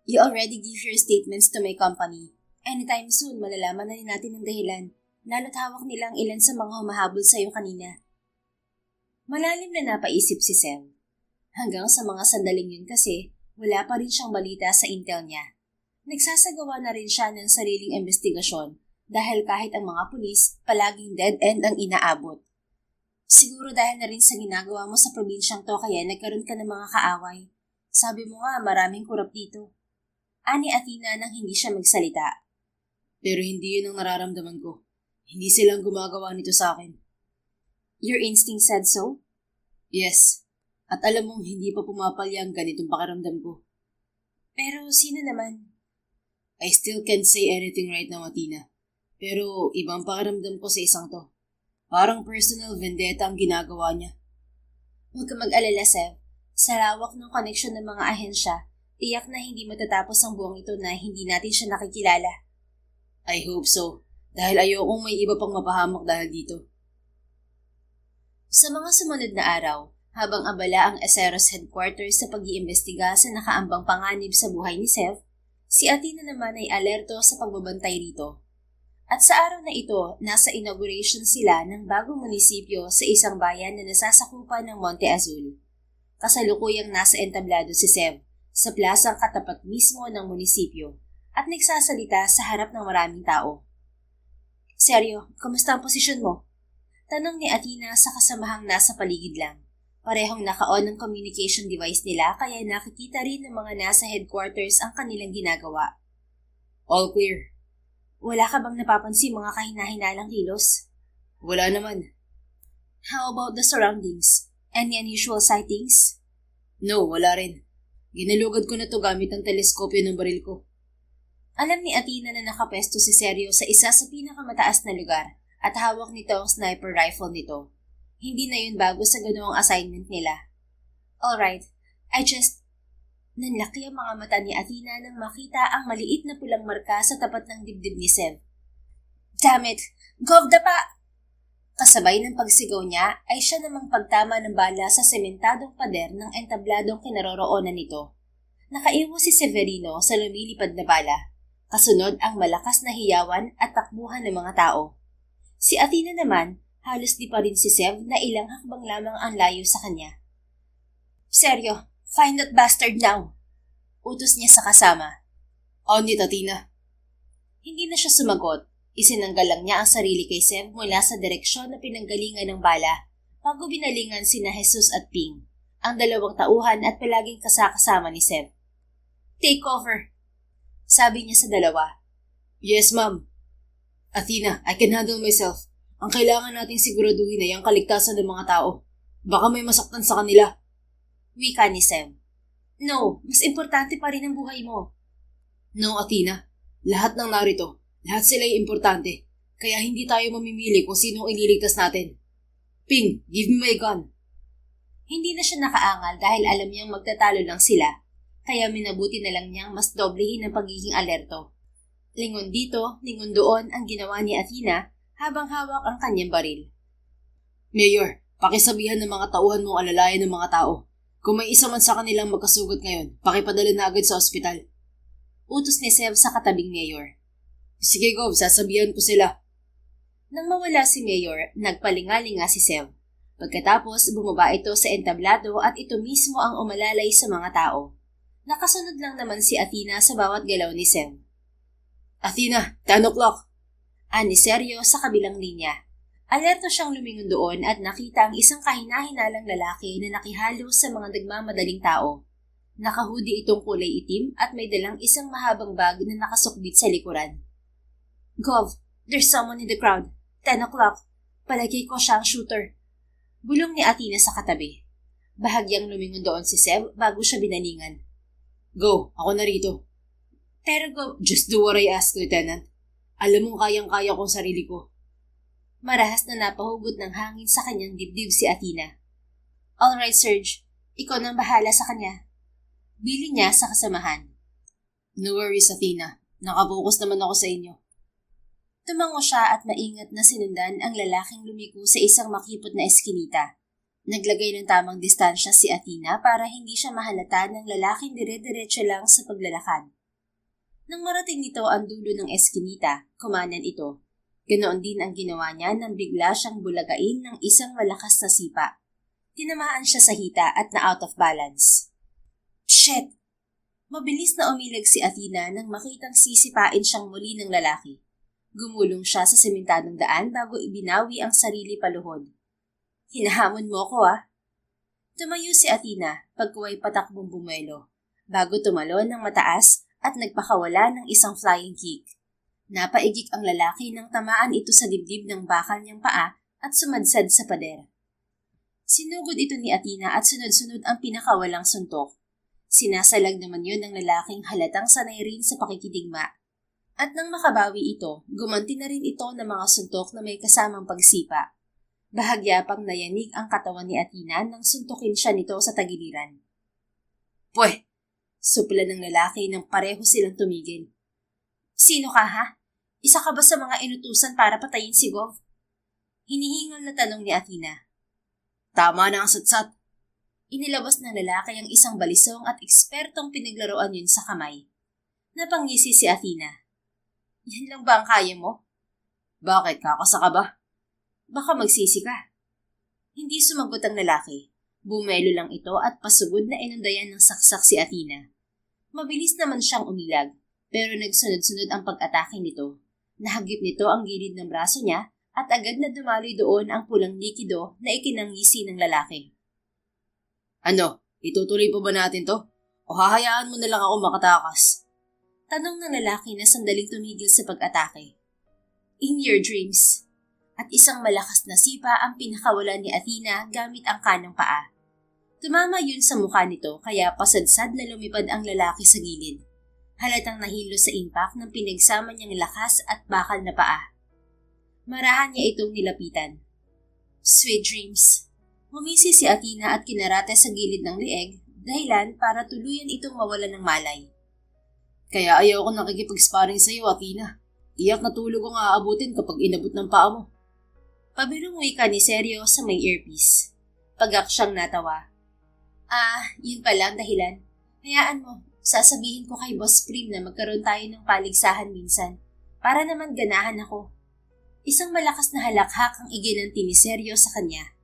You already give your statements to my company. Anytime soon, malalaman na rin natin ang dahilan. Lalo't hawak nilang ilan sa mga humahabol sa'yo kanina. Malalim na napaisip si Sev. Hanggang sa mga sandaling yun kasi, wala pa rin siyang balita sa intel niya. Nagsasagawa na rin siya ng sariling investigasyon dahil kahit ang mga pulis, palaging dead end ang inaabot. Siguro dahil na rin sa ginagawa mo sa probinsyang to kaya nagkaroon ka ng mga kaaway. Sabi mo nga maraming kurap dito. Ani Athena nang hindi siya magsalita. Pero hindi yun ang nararamdaman ko. Hindi silang gumagawa nito sa akin. Your instinct said so? Yes. At alam mong hindi pa pumapalya ang ganitong pakiramdam ko. Pero sino naman? I still can't say anything right now, Athena. Pero ibang pakiramdam ko sa isang to. Parang personal vendetta ang ginagawa niya. Huwag ka mag-alala, Sev. Sa lawak ng koneksyon ng mga ahensya, tiyak na hindi matatapos ang buong ito na hindi natin siya nakikilala. I hope so. Dahil ayokong may iba pang mapahamak dahil dito. Sa mga sumunod na araw, habang abala ang Aceros headquarters sa pag-iimbestiga sa nakaambang panganib sa buhay ni Sev, si Athena naman ay alerto sa pagbabantay rito. At sa araw na ito, nasa inauguration sila ng bagong munisipyo sa isang bayan na nasasakupan ng Monte Azul. Kasalukuyang nasa entablado si Sev sa plasang katapat mismo ng munisipyo at nagsasalita sa harap ng maraming tao. Seryo, kamusta ang posisyon mo? Tanong ni Athena sa kasamahang nasa paligid lang. Parehong naka-on ang communication device nila kaya nakikita rin ng mga nasa headquarters ang kanilang ginagawa. All clear. Wala ka bang napapansin mga kahina-hinalang kilos? Wala naman. How about the surroundings? Any unusual sightings? No, wala rin. Ginalugad ko na to gamit ang teleskopyo ng baril ko. Alam ni Athena na nakapesto si Seryo sa isa sa pinakamataas na lugar at hawak nito ang sniper rifle nito. Hindi na yun bago sa ganoong assignment nila. Alright, Nanlaki ang mga mata ni Athena nang makita ang maliit na pulang marka sa tapat ng dibdib ni Sev. Damn it! Govda pa! Kasabay ng pagsigaw niya ay siya namang pagtama ng bala sa sementadong pader ng entabladong kinaroroonan nito. Nakaiwas si Severino sa lumilipad na bala. Kasunod ang malakas na hiyawan at takbuhan ng mga tao. Si Athena naman, Halos di pa rin si Sev na ilang hakbang lamang ang layo sa kanya. Seryo, find that bastard now! Utos niya sa kasama. On it, Athena. Hindi na siya sumagot. Isinanggal lang niya ang sarili kay Sev mula sa direksyon na pinanggalingan ng bala bago binalingan sina Jesus at Ping, ang dalawang tauhan at palaging kasakasama ni Sev. Take over, sabi niya sa dalawa. Yes, ma'am. Athena, I can handle myself. Ang kailangan nating siguraduhin ay ang kaligtasan ng mga tao. Baka may masaktan sa kanila. Wika ni Sev. No, mas importante pa rin ang buhay mo. No, Athena. Lahat ng narito, lahat sila ay importante. Kaya hindi tayo mamimili kung sino ang ililigtas natin. Ping, give me my gun. Hindi na siya nakaangal dahil alam niyang magtatalo lang sila. Kaya minabuti na lang niyang mas doblehin ang pagiging alerto. Lingon dito, lingon doon ang ginawa ni Athena habang hawak ang kanyang baril. Mayor, pakisabihan ng mga tauhan mong alalayan ng mga tao. Kung may isa man sa kanilang magkasugat ngayon, pakipadala na agad sa ospital. Utos ni Sev sa katabing mayor. Sige, Gov, sasabihan ko sila. Nang mawala si mayor, nagpalingalinga si Sev. Pagkatapos, bumaba ito sa entablado at ito mismo ang umalalay sa mga tao. Nakasunod lang naman si Athena sa bawat galaw ni Sev. Athena, 10 o'clock. Ani Seryo sa kabilang linya. Alerto siyang lumingon doon at nakita ang isang kahinahinalang lalaki na nakihalo sa mga nagmamadaling tao. Nakahudi itong kulay itim at may dalang isang mahabang bag na nakasukbit sa likuran. Gov, there's someone in the crowd. 10 o'clock. Palagay ko siya ang shooter. Bulong ni Athena sa katabi. Bahagyang lumingon doon si Sev bago siya binalingan. Go, ako na rito. Pero Gov, just do what I ask, Lieutenant. Alam mong kayang-kaya kong sarili ko. Marahas na napahugot ng hangin sa kanyang dibdib si Athena. Alright, Serge. Ikaw nang bahala sa kanya. Bili niya sa kasamahan. No worries, Athena. Nakapokus naman ako sa inyo. Tumango siya at maingat na sinundan ang lalaking lumiko sa isang makipot na eskinita. Naglagay ng tamang distansya si Athena para hindi siya mahalata ng lalaking dire-diretso lang sa paglalakad. Nang marating nito ang dulo ng eskinita, kumanan ito. Ganoon din ang ginawa niya nang bigla siyang bulagain ng isang malakas na sipa. Tinamaan siya sa hita at na out of balance. Shit! Mabilis na umilag si Athena nang makitang sisipain siyang muli ng lalaki. Gumulong siya sa sementadong daan bago ibinawi ang sarili paluhod. Hinahamon mo ko ah. Tumayo si Athena pagkuway patakbong bumelo, bago tumalon ng mataas at nagpakawala ng isang flying kick. Napaigik ang lalaki nang tamaan ito sa dibdib ng bakal niyang paa at sumadsad sa pader. Sinugod ito ni Athena at sunod-sunod ang pinakawalang suntok. Sinasalag naman yun ng lalaking halatang sanay rin sa pakikidigma. At nang makabawi ito, gumanti na rin ito ng mga suntok na may kasamang pagsipa. Bahagya pang nayanig ang katawan ni Athena nang suntukin siya nito sa tagiliran. Pweh! Supla ng lalaki nang pareho silang tumigil. Sino ka ha? Isa ka ba sa mga inutusan para patayin si Gov? Hinihingal na tanong ni Athena. Tama na ang satsat. Inilabas ng lalaki ang isang balisong at ekspertong pinaglaruan yun sa kamay. Napangisi si Athena. Yan lang ba ang kaya mo? Bakit? Kakasa ka ba? Baka magsisi ka. Hindi sumagot ang lalaki. Bumelo lang ito at pasugod na inundayan ng saksak si Athena. Mabilis naman siyang umilag, pero nagsunod-sunod ang pag-atake nito. Nahagip nito ang gilid ng braso niya at agad na dumaloy doon ang pulang likido na ikinangisi ng lalaki. Ano? Itutuloy pa ba natin to? O hahayaan mo na lang ako makatakas? Tanong ng lalaki na sandaling tumigil sa pag-atake. In your dreams. At isang malakas na sipa ang pinakawalan ni Athena gamit ang kanang paa. Tumama yun sa mukha nito kaya pasadsad na lumipad ang lalaki sa gilid. Halatang nahilo sa impact ng pinagsama niyang lakas at bakal na paa. Marahan niya itong nilapitan. Sweet dreams. Humisi si Athena at kinarate sa gilid ng lieg, dahilan para tuluyan itong mawalan ng malay. Kaya ayaw ko nakikipag-sparring sa iyo, Athena. Iyak na tulog ang aabutin kapag inabot ng paa mo. Pabirong wika ni Seryo sa may earpiece. Pagak siyang natawa. Yun pala ang dahilan. Hayaan mo, sasabihin ko kay Boss Prim na magkaroon tayo ng paligsahan minsan, para naman ganahan ako. Isang malakas na halakhak ang iginanti ni Seryo sa kanya.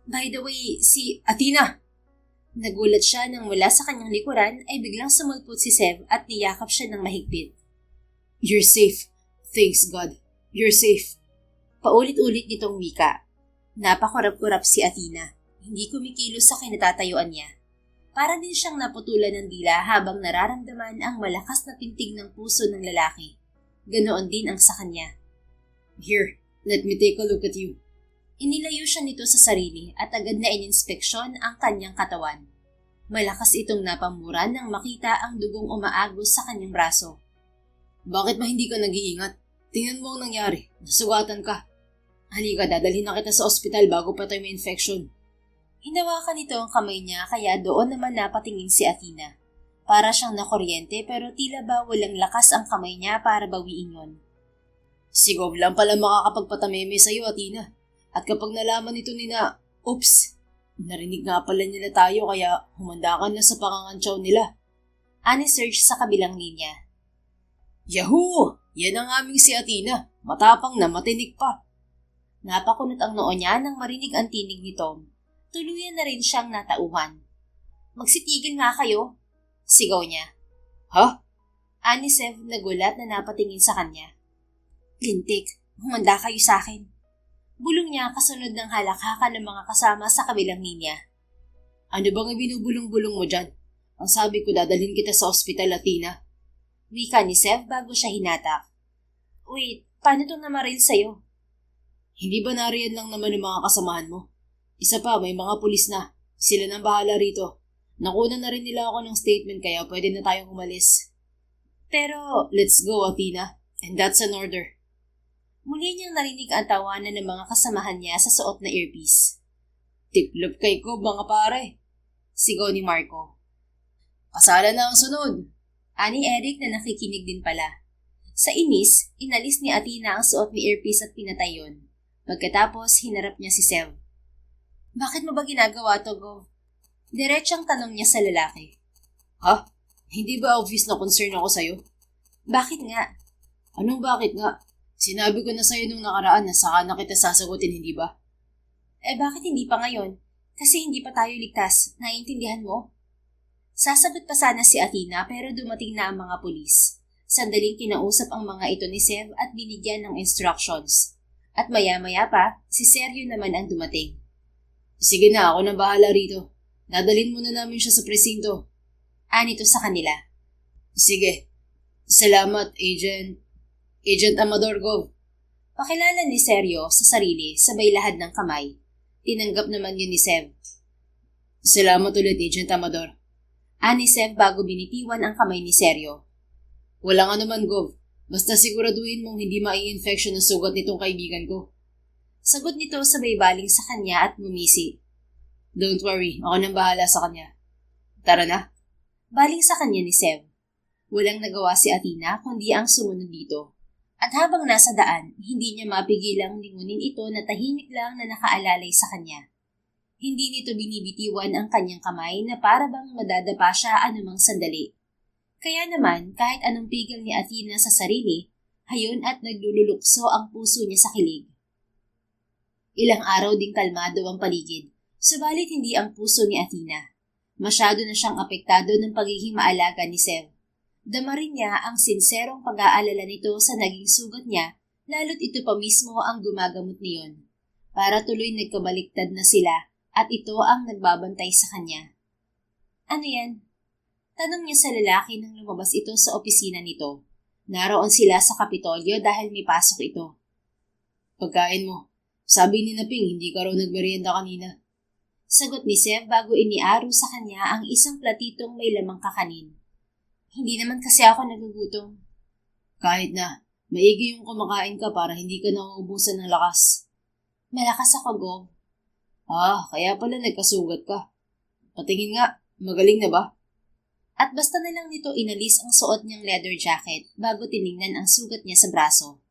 By the way, si Athena! Nagulat siya nang mula sa kanyang likuran ay biglang sumulpot si Sev at niyakap siya ng mahigpit. You're safe. Thanks God. You're safe. Paulit-ulit nitong wika. Napakurap-kurap si Athena. Hindi kumikilos sa kinatatayuan niya. Para din siyang naputulan ng dila habang nararamdaman ang malakas na pintig ng puso ng lalaki. Ganoon din ang sa kanya. Here, let me take a look at you. Inilayo siya nito sa sarili at agad na ininspeksyon ang kanyang katawan. Malakas itong napamuran nang makita ang dugong umaagos sa kanyang braso. Bakit ba hindi ka nag-iingat? Tingnan mo ang nangyari. Nasugatan ka. Halika, dadalhin na kita sa ospital bago pa tayo may infection. Hinawakan nito ang kamay niya kaya doon naman napatingin si Athena. Para siyang nakuryente pero tila ba walang lakas ang kamay niya para bawiin yon. Si Gov lang pala makakapagpatameme sa'yo, Athena. At kapag nalaman nito oops, narinig nga pala nila tayo kaya humanda ka na sa pangangantsaw nila. Ani Serge sa kabilang linya. Yahoo! Yan ang aming si Athena. Matapang na matinik pa. Napakunot ang noo niya nang marinig ang tinig ni Tom. Tuluyan na rin siyang natauhan. Magsitigil nga kayo, sigaw niya. Ha? Ani Sev nagulat na napatingin sa kanya. Lintik, humanda kayo sa akin. Bulong niya kasunod ng halakhakan ng mga kasama sa kabilang linya. Ano bang ibinubulong-bulong mo dyan? Ang sabi ko dadalhin kita sa ospital, Athena. Wika ni Sev bago siya hinatak. Wait, paano itong namaril sa'yo? Hindi ba nariyan lang naman ng mga kasamahan mo? Isa pa, may mga pulis na. Sila nang bahala rito. Nakuna na rin nila ako ng statement kaya pwede na tayong umalis. Pero, let's go, Athena. And that's an order. Muli niyang narinig ang tawanan ng mga kasamahan niya sa suot na earpiece. Tiplop kay ko, mga pare. Sigaw ni Marco. Kasala na ang sunod. Ani Eric na nakikinig din pala. Sa inis, inalis ni Athena ang suot ni earpiece at pinatay yun. Pagkatapos, hinarap niya si Sev. Bakit mo ba ginagawa to, Gov? Diretsang tanong niya sa lalaki. Ha? Hindi ba obvious na concern ako sa'yo? Bakit nga? Anong bakit nga? Sinabi ko na sa'yo nung nakaraan na saka na kita sasagutin, hindi ba? Bakit hindi pa ngayon? Kasi hindi pa tayo ligtas. Naiintindihan mo? Sasagot pa sana si Athena pero dumating na ang mga pulis. Sandaling kinausap ang mga ito ni Sev at binigyan ng instructions. At maya-maya pa, si Seryo naman ang dumating. Sige na, ako nang bahala rito. Dadalhin muna namin siya sa presinto. Anito sa kanila. Sige. Salamat, Agent Amador Gov. Pakilala ni Seryo sa sarili sabay lahad ng kamay. Tinanggap naman yun ni Sev. Salamat ulit, Agent Amador. Ani Sev bago binitiwan ang kamay ni Seryo. Wala nga naman, Gov. Basta siguraduhin mong hindi mai-infection ang sugat nitong kaibigan ko. Sagot nito sabay baling sa kanya at mumisi. Don't worry, ako nang bahala sa kanya. Tara na. Baling sa kanya ni Sev. Walang nagawa si Athena kundi ang sumunod dito. At habang nasa daan, hindi niya mapigilang lingunin ito na tahimik lang na nakaalalay sa kanya. Hindi nito binibitiwan ang kanyang kamay na para bang madadapa siya anumang sandali. Kaya naman, kahit anong pigil ni Athena sa sarili, hayon at naglululukso ang puso niya sa kilig. Ilang araw ding kalmado ang paligid, subalit hindi ang puso ni Athena. Masyado na siyang apektado ng pagiging maalaga ni Sev. Dama rin niya ang sinserong pag-aalala nito sa naging sugat niya, lalo't ito pa mismo ang gumagamot niyon. Para tuloy nagkabaliktad na sila at ito ang nagbabantay sa kanya. Ano yan? Tanong niya sa lalaki nang lumabas ito sa opisina nito. Naroon sila sa Kapitolyo dahil may pasok ito. Pagkain mo. Sabi ni Naping hindi ka raw nagmerienda kanina. Sagot ni Sev bago iniaro sa kanya ang isang platitong may lamang kakanin. Hindi naman kasi ako nagugutom. Kahit na, maigi yung kumakain ka para hindi ka nauubusan ng lakas. Malakas ako, Gov. Kaya pala nagkasugat ka. Patingin nga, magaling na ba? At basta na lang nito inalis ang suot niyang leather jacket bago tiningnan ang sugat niya sa braso.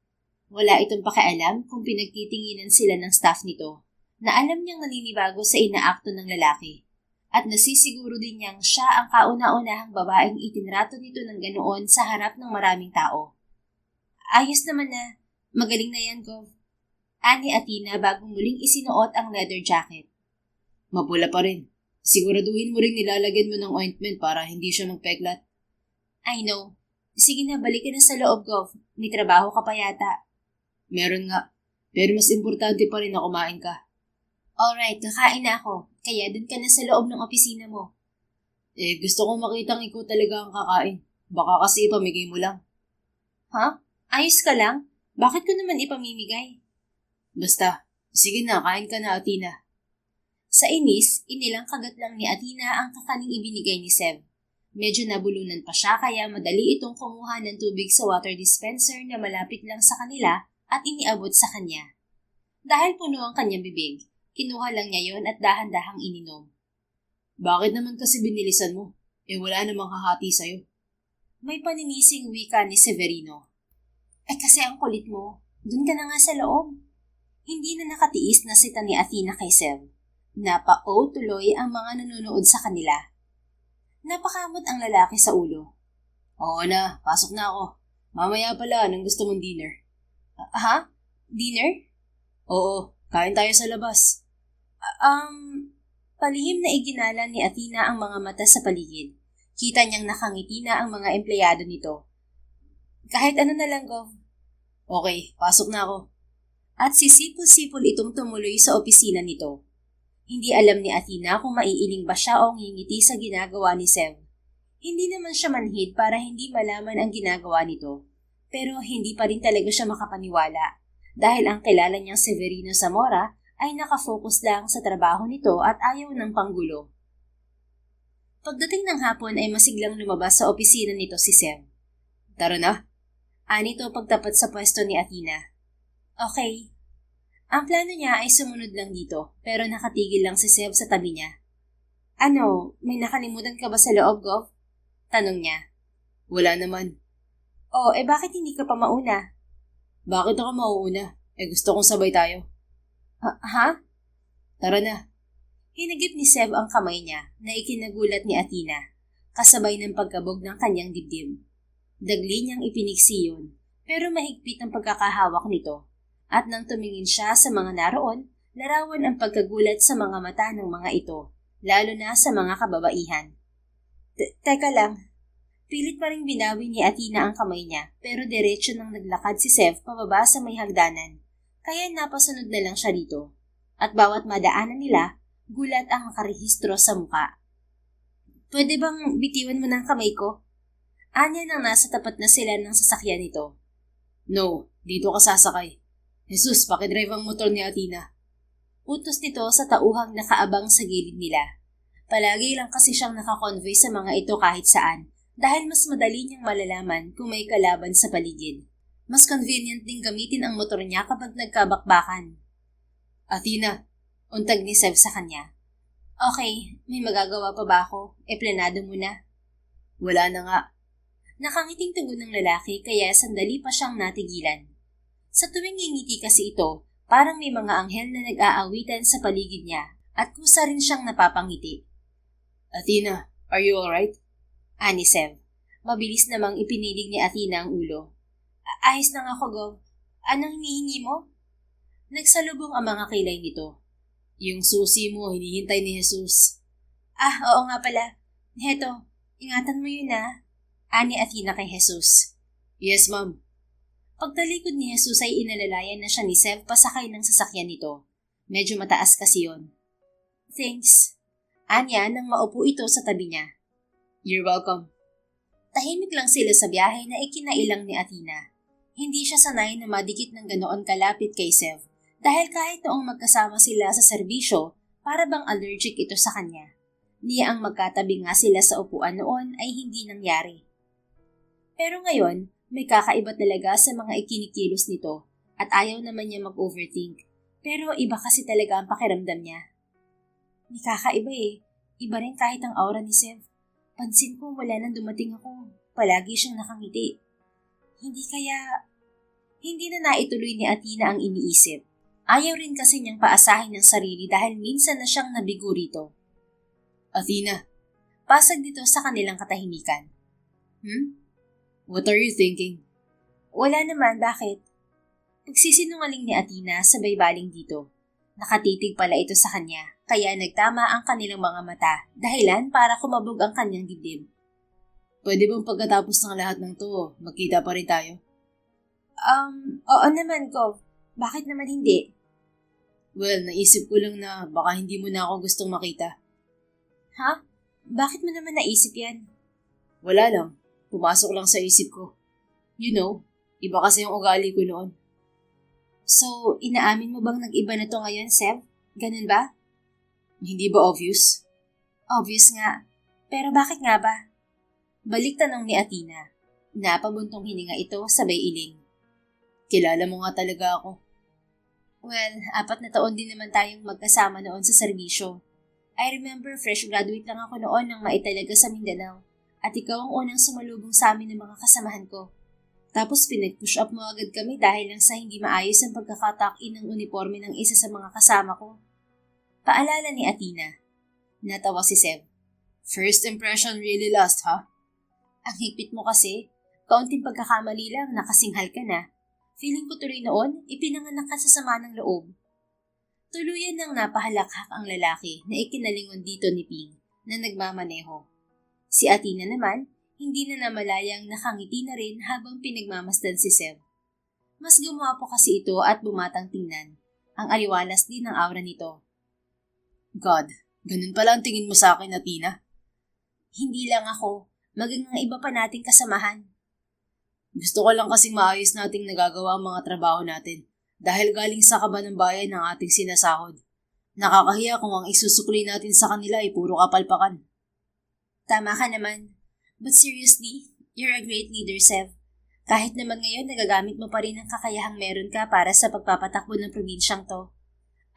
Wala itong pakialam kung pinagtitinginan sila ng staff nito, na alam niyang naninibago sa inaakto ng lalaki. At nasisiguro din niyang siya ang kauna-unahang babaeng itinrato nito ng ganoon sa harap ng maraming tao. Ayos naman na, Magaling na yan, Gov. Ani Athena bago muling isinuot ang leather jacket. Mapula pa rin. Siguraduhin mo rin nilalagyan mo ng ointment para hindi siya magpeklat. I know. Sige na, balik ka na sa loob, Gov. May trabaho ka pa yata. Meron nga. Pero mas importante pa rin na kumain ka. Alright, kakain na ako. Kaya dun ka na sa loob ng opisina mo. Gusto kong makitang ikaw talaga ang kakain. Baka kasi ipamigay mo lang. Ha? Ayos ka lang? Bakit ko naman ipamimigay? Basta, sige na, kain ka na, Athena. Sa inis, inilang kagat lang ni Athena ang kakaning ibinigay ni Sev. Medyo nabulunan pa siya kaya madali itong kumuha ng tubig sa water dispenser na malapit lang sa kanila at iniabot sa kanya. Dahil puno ang kanyang bibig, kinuha lang niya yon at dahan-dahang ininom. Bakit naman kasi binilisan mo? Wala namang hahati sa'yo. May paninising wika ni Severino. Kasi ang kulit mo, dun ka na nga sa loob. Hindi na nakatiis na sita ni Athena kay Sev. Napa-o tuloy ang mga nanonood sa kanila. Napakamot ang lalaki sa ulo. Oo na, pasok na ako. Mamaya pala, anong gusto mong dinner? Ha? Dinner? Oo, kain tayo sa labas. Palihim na iginala ni Athena ang mga mata sa paligid. Kita niyang nakangiti na ang mga empleyado nito. Kahit ano na lang, Gov. Okay, pasok na ako. At sisipol-sipol itong tumuloy sa opisina nito. Hindi alam ni Athena kung maiiling ba siya o ngingiti sa ginagawa ni Sev. Hindi naman siya manhid para hindi malaman ang ginagawa nito. Pero hindi pa rin talaga siya makapaniwala dahil ang kilala niyang Severino Zamora ay nakafocus lang sa trabaho nito at ayaw ng panggulo. Pagdating ng hapon ay masiglang lumabas sa opisina nito si Sev. Tara na. Anito pagtapat sa pwesto ni Athena. Okay. Ang plano niya ay sumunod lang dito pero nakatigil lang si Sev sa tabi niya. Ano, may nakalimutan ka ba sa loob, Gov? Tanong niya. Wala naman. Bakit hindi ka pa mauna? Bakit ako mauuna? Gusto kong sabay tayo. Ha? Tara na. Hinagip ni Sev ang kamay niya na ikinagulat ni Athena, kasabay ng pagkabog ng kanyang dibdib. Dagli niyang ipiniksi yun, pero mahigpit ang pagkakahawak nito. At nang tumingin siya sa mga naroon, larawan ang pagkagulat sa mga mata ng mga ito, lalo na sa mga kababaihan. Teka lang. Pilit pa ring binawi ni Athena ang kamay niya, pero diretso nang naglakad si Sev pababa sa may hagdanan. Kaya napasunod na lang siya dito. At bawat madaanan nila, gulat ang makarehistro sa muka. Pwede bang bitiwan mo ng kamay ko? Anya nang nasa tapat na sila ng sasakyan nito. No, dito ka sasakay. Jesus, pakidrive ang motor ni Athena. Utos nito sa tauhang nakaabang sa gilid nila. Palagi lang kasi siyang nakakonvoy sa mga ito kahit saan dahil mas madali niyang malalaman kung may kalaban sa paligid. Mas convenient ding gamitin ang motor niya kapag nagkabakbakan. Athena, untag ni Sev sa kanya. Okay, may magagawa pa ba ako? Planado mo na. Wala na nga. Nakangiting tugon ng lalaki kaya sandali pa siyang natigilan. Sa tuwing ngingiti kasi ito, parang may mga anghel na nag-aawitan sa paligid niya at kusa rin siyang napapangiti. Athena, are you alright? Ani Sev. Mabilis namang ipinilig ni Athena ang ulo. Ayos lang ako, Gov. Anong hinihingi mo? Nagsalubong ang mga kilay nito. Yung susi mo, hinihintay ni Jesus. Oo nga pala. Heto, ingatan mo yun Ani Athena kay Jesus. Yes, ma'am. Pagtalikod ni Jesus ay inalalayan na siya ni Sev pasakay ng sasakyan nito. Medyo mataas kasi yon. Thanks. Anya nang maupo ito sa tabi niya. You're welcome. Tahimik lang sila sa biyahe na ikinailang ni Athena. Hindi siya sanay na madikit ng ganoon kalapit kay Sev dahil kahit noong magkasama sila sa serbisyo, para bang allergic ito sa kanya. Niya ang magkatabi nga sila sa upuan noon ay hindi nangyari. Pero ngayon, may kakaiba talaga sa mga ikinikilos nito at ayaw naman niya mag-overthink. Pero iba kasi talaga ang pakiramdam niya. May kakaiba Iba rin kahit ang aura ni Sev. Pansin ko wala nang dumating ako. Palagi siyang nakangiti. Hindi na naituloy ni Athena ang iniisip. Ayaw rin kasi niyang paasahin ng sarili dahil minsan na siyang nabigo rito. Athena. Pasag dito sa kanilang katahimikan. What are you thinking? Wala naman, bakit? Pagsisinungaling ni Athena sabay baling dito. Nakatitig pala ito sa kanya, kaya nagtama ang kanilang mga mata, dahilan para kumabog ang kanyang dibdib. Pwede bang pagkatapos ng lahat ng to, magkita pa rin tayo? Oo naman, Gov. Bakit naman hindi? Well, naisip ko lang na baka hindi mo na ako gustong makita. Ha? Bakit mo naman naisip yan? Wala lang. Pumasok lang sa isip ko. You know, iba kasi yung ugali ko noon. So, inaamin mo bang nag-iba na to ngayon, Sev? Ganun ba? Hindi ba obvious? Obvious nga. Pero bakit nga ba? Balik tanong ni Athena. Napabuntong hininga ito sabay iling. Kilala mo nga talaga ako. Well, 4 na taon din naman tayong magkasama noon sa serbisyo. I remember fresh graduate lang ako noon nang maitalaga sa Mindanao. At ikaw ang unang sumalubong sa amin ng mga kasamahan ko. Tapos pinag-push up mo agad kami dahil lang sa hindi maayos ang pagkakatak-in ng uniforme ng isa sa mga kasama ko. Paalala ni Athena. Natawa si Sev. First impression really last, ha? Ang higpit mo kasi. Kaunting pagkakamali lang, nakasinghal ka na. Feeling ko tuloy noon, ipinanganak ka sa sama ng loob. Tuluyan nang napahalakhak ang lalaki na ikinalingon dito ni Ping na nagmamaneho. Si Athena naman, hindi na namalayang nakangiti na rin habang pinagmamasdan si Sev. Mas gumapo kasi ito at bumatang tingnan. Ang aliwalas din ng aura nito. God, ganun pala ang tingin mo sa akin, Athena? Hindi lang ako, maging ang iba pa nating kasamahan. Gusto ko lang kasing maayos nating nagagawa ang mga trabaho natin dahil galing sa kaba ng bayan ng ating sinasahod. Nakakahiya kung ang isusukli natin sa kanila ay puro kapalpakan. Tama ka naman. But seriously, you're a great leader, Sev. Kahit naman ngayon nagagamit mo pa rin ang kakayahang meron ka para sa pagpapatakbo ng probinsyang to.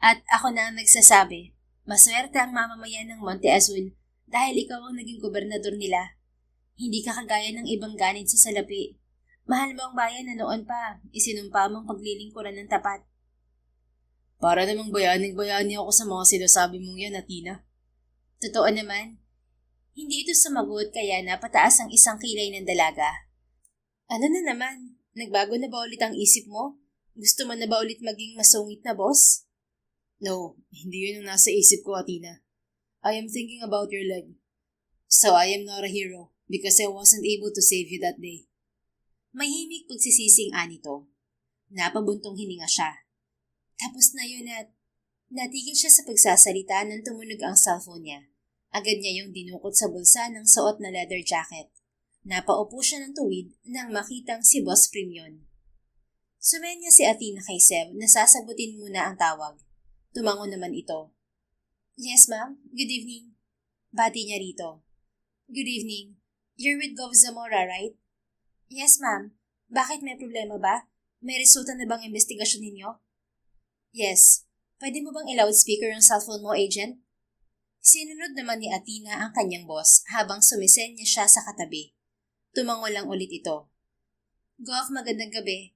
At ako na ang nagsasabi, maswerte ang mamamayan ng Monte Azul dahil ikaw ang naging gobernador nila. Hindi ka kagaya ng ibang ganid sa salapi. Mahal mo ang bayan na noon pa, isinumpa mong paglilingkuran ng tapat. Para namang bayaning-bayani ako sa mga sinasabi mong yan, Athena. Totoo naman, hindi ito sumagot kaya napataas ang isang kilay ng dalaga. Ano na naman? Nagbago na ba ulit ang isip mo? Gusto mo na ba ulit maging masungit na boss? No, hindi yun ang nasa isip ko, Athena. I am thinking about your leg. So I am not a hero because I wasn't able to save you that day. Mahimik pagsisising anito. Napabuntong hininga siya. Tapos na yun at natigil siya sa pagsasalita nang tumunog ang cellphone niya. Agad niya yung dinukot sa bulsa ng suot na leather jacket. Napaupo siya ng tuwid nang makitang si Boss Premion. Sumenya si Athena kay Sev na sasagutin muna ang tawag. Tumango naman ito. Yes, ma'am. Good evening. Bati niya rito. Good evening. You're with Gov Zamora, right? Yes, ma'am. Bakit may problema ba? May resulta na bang investigasyon ninyo? Yes. Pwede mo bang i-loudspeaker ang cellphone mo, agent? Sinunod naman ni Athena ang kanyang boss habang sumisenya siya sa katabi. Tumango lang ulit ito. Gov, magandang gabi.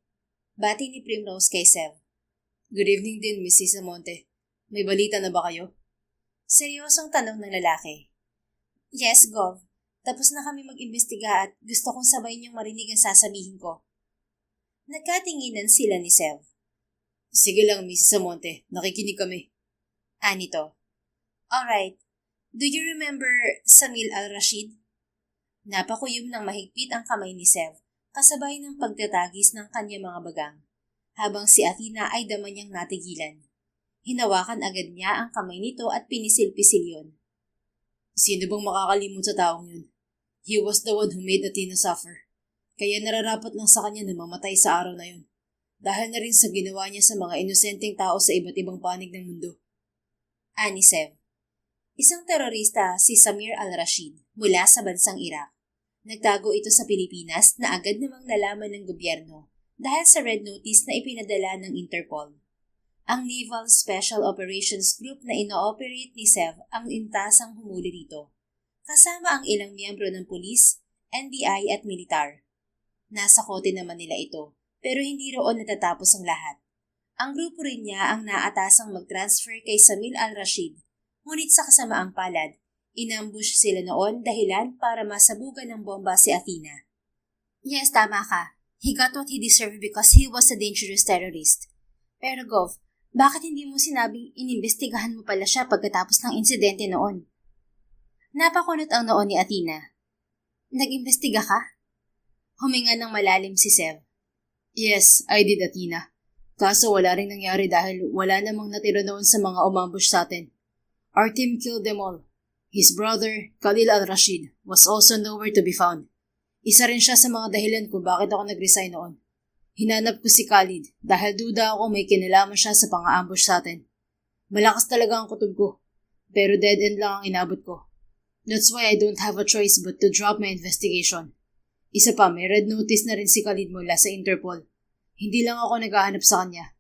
Bati ni Primrose kay Sev. Good evening din, Mrs. Amonte. May balita na ba kayo? Seryosong tanong ng lalaki. Yes, Gov. Tapos na kami mag-imbestiga at gusto kong sabay niyong marinig ang sasabihin ko. Nagkatinginan sila ni Sev. Sige lang, Mrs. Amonte. Nakikinig kami. Anito. Alright. Do you remember Samil Al-Rashid? Napakuyom ng mahigpit ang kamay ni Sev, kasabay ng pagtatagis ng kanyang mga bagang, habang si Athena ay dama niyang natigilan. Hinawakan agad niya ang kamay nito at pinisil-pisil yun. Sino bang makakalimot sa taong yun? He was the one who made Athena suffer. Kaya nararapat lang sa kanya na mamatay sa araw na yun. Dahil na rin sa ginawa niya sa mga inosenteng tao sa iba't ibang panig ng mundo. Ani Sev. Isang terorista si Samir Al-Rashid mula sa bansang Iraq. Nagtago ito sa Pilipinas na agad namang nalaman ng gobyerno dahil sa red notice na ipinadala ng Interpol. Ang Naval Special Operations Group na ino-operate ni Sev ang intasang humuli rito, kasama ang ilang miyembro ng pulis, NBI at militar. Nasa kote naman nila ito, pero hindi roon natatapos ang lahat. Ang grupo rin niya ang naatasang mag-transfer kay Samil Al-Rashid, ngunit sa kasamaang palad, inambush sila noon dahilan para masabugan ng bomba si Athena. Yes, tama ka. He got what he deserved because he was a dangerous terrorist. Pero Gov, bakit hindi mo sinabing inimbestigahan mo pala siya pagkatapos ng insidente noon? Napakunot ang noon ni Athena. Nag-imbestiga ka? Huminga ng malalim si Sev. Yes, I did, Athena. Kaso wala rin nangyari dahil wala namang natira noon sa mga umambush sa atin. Our team killed them all. His brother, Khalil al-Rashid, was also nowhere to be found. Isa rin siya sa mga dahilan kung bakit ako nag-resign noon. Hinanap ko si Khalid dahil duda ako may kinalaman siya sa pang-ambush sa atin. Malakas talaga ang kutob ko, pero dead end lang ang inabot ko. That's why I don't have a choice but to drop my investigation. Isa pa, may red notice na rin si Khalid mula sa Interpol. Hindi lang ako naghahanap sa kanya.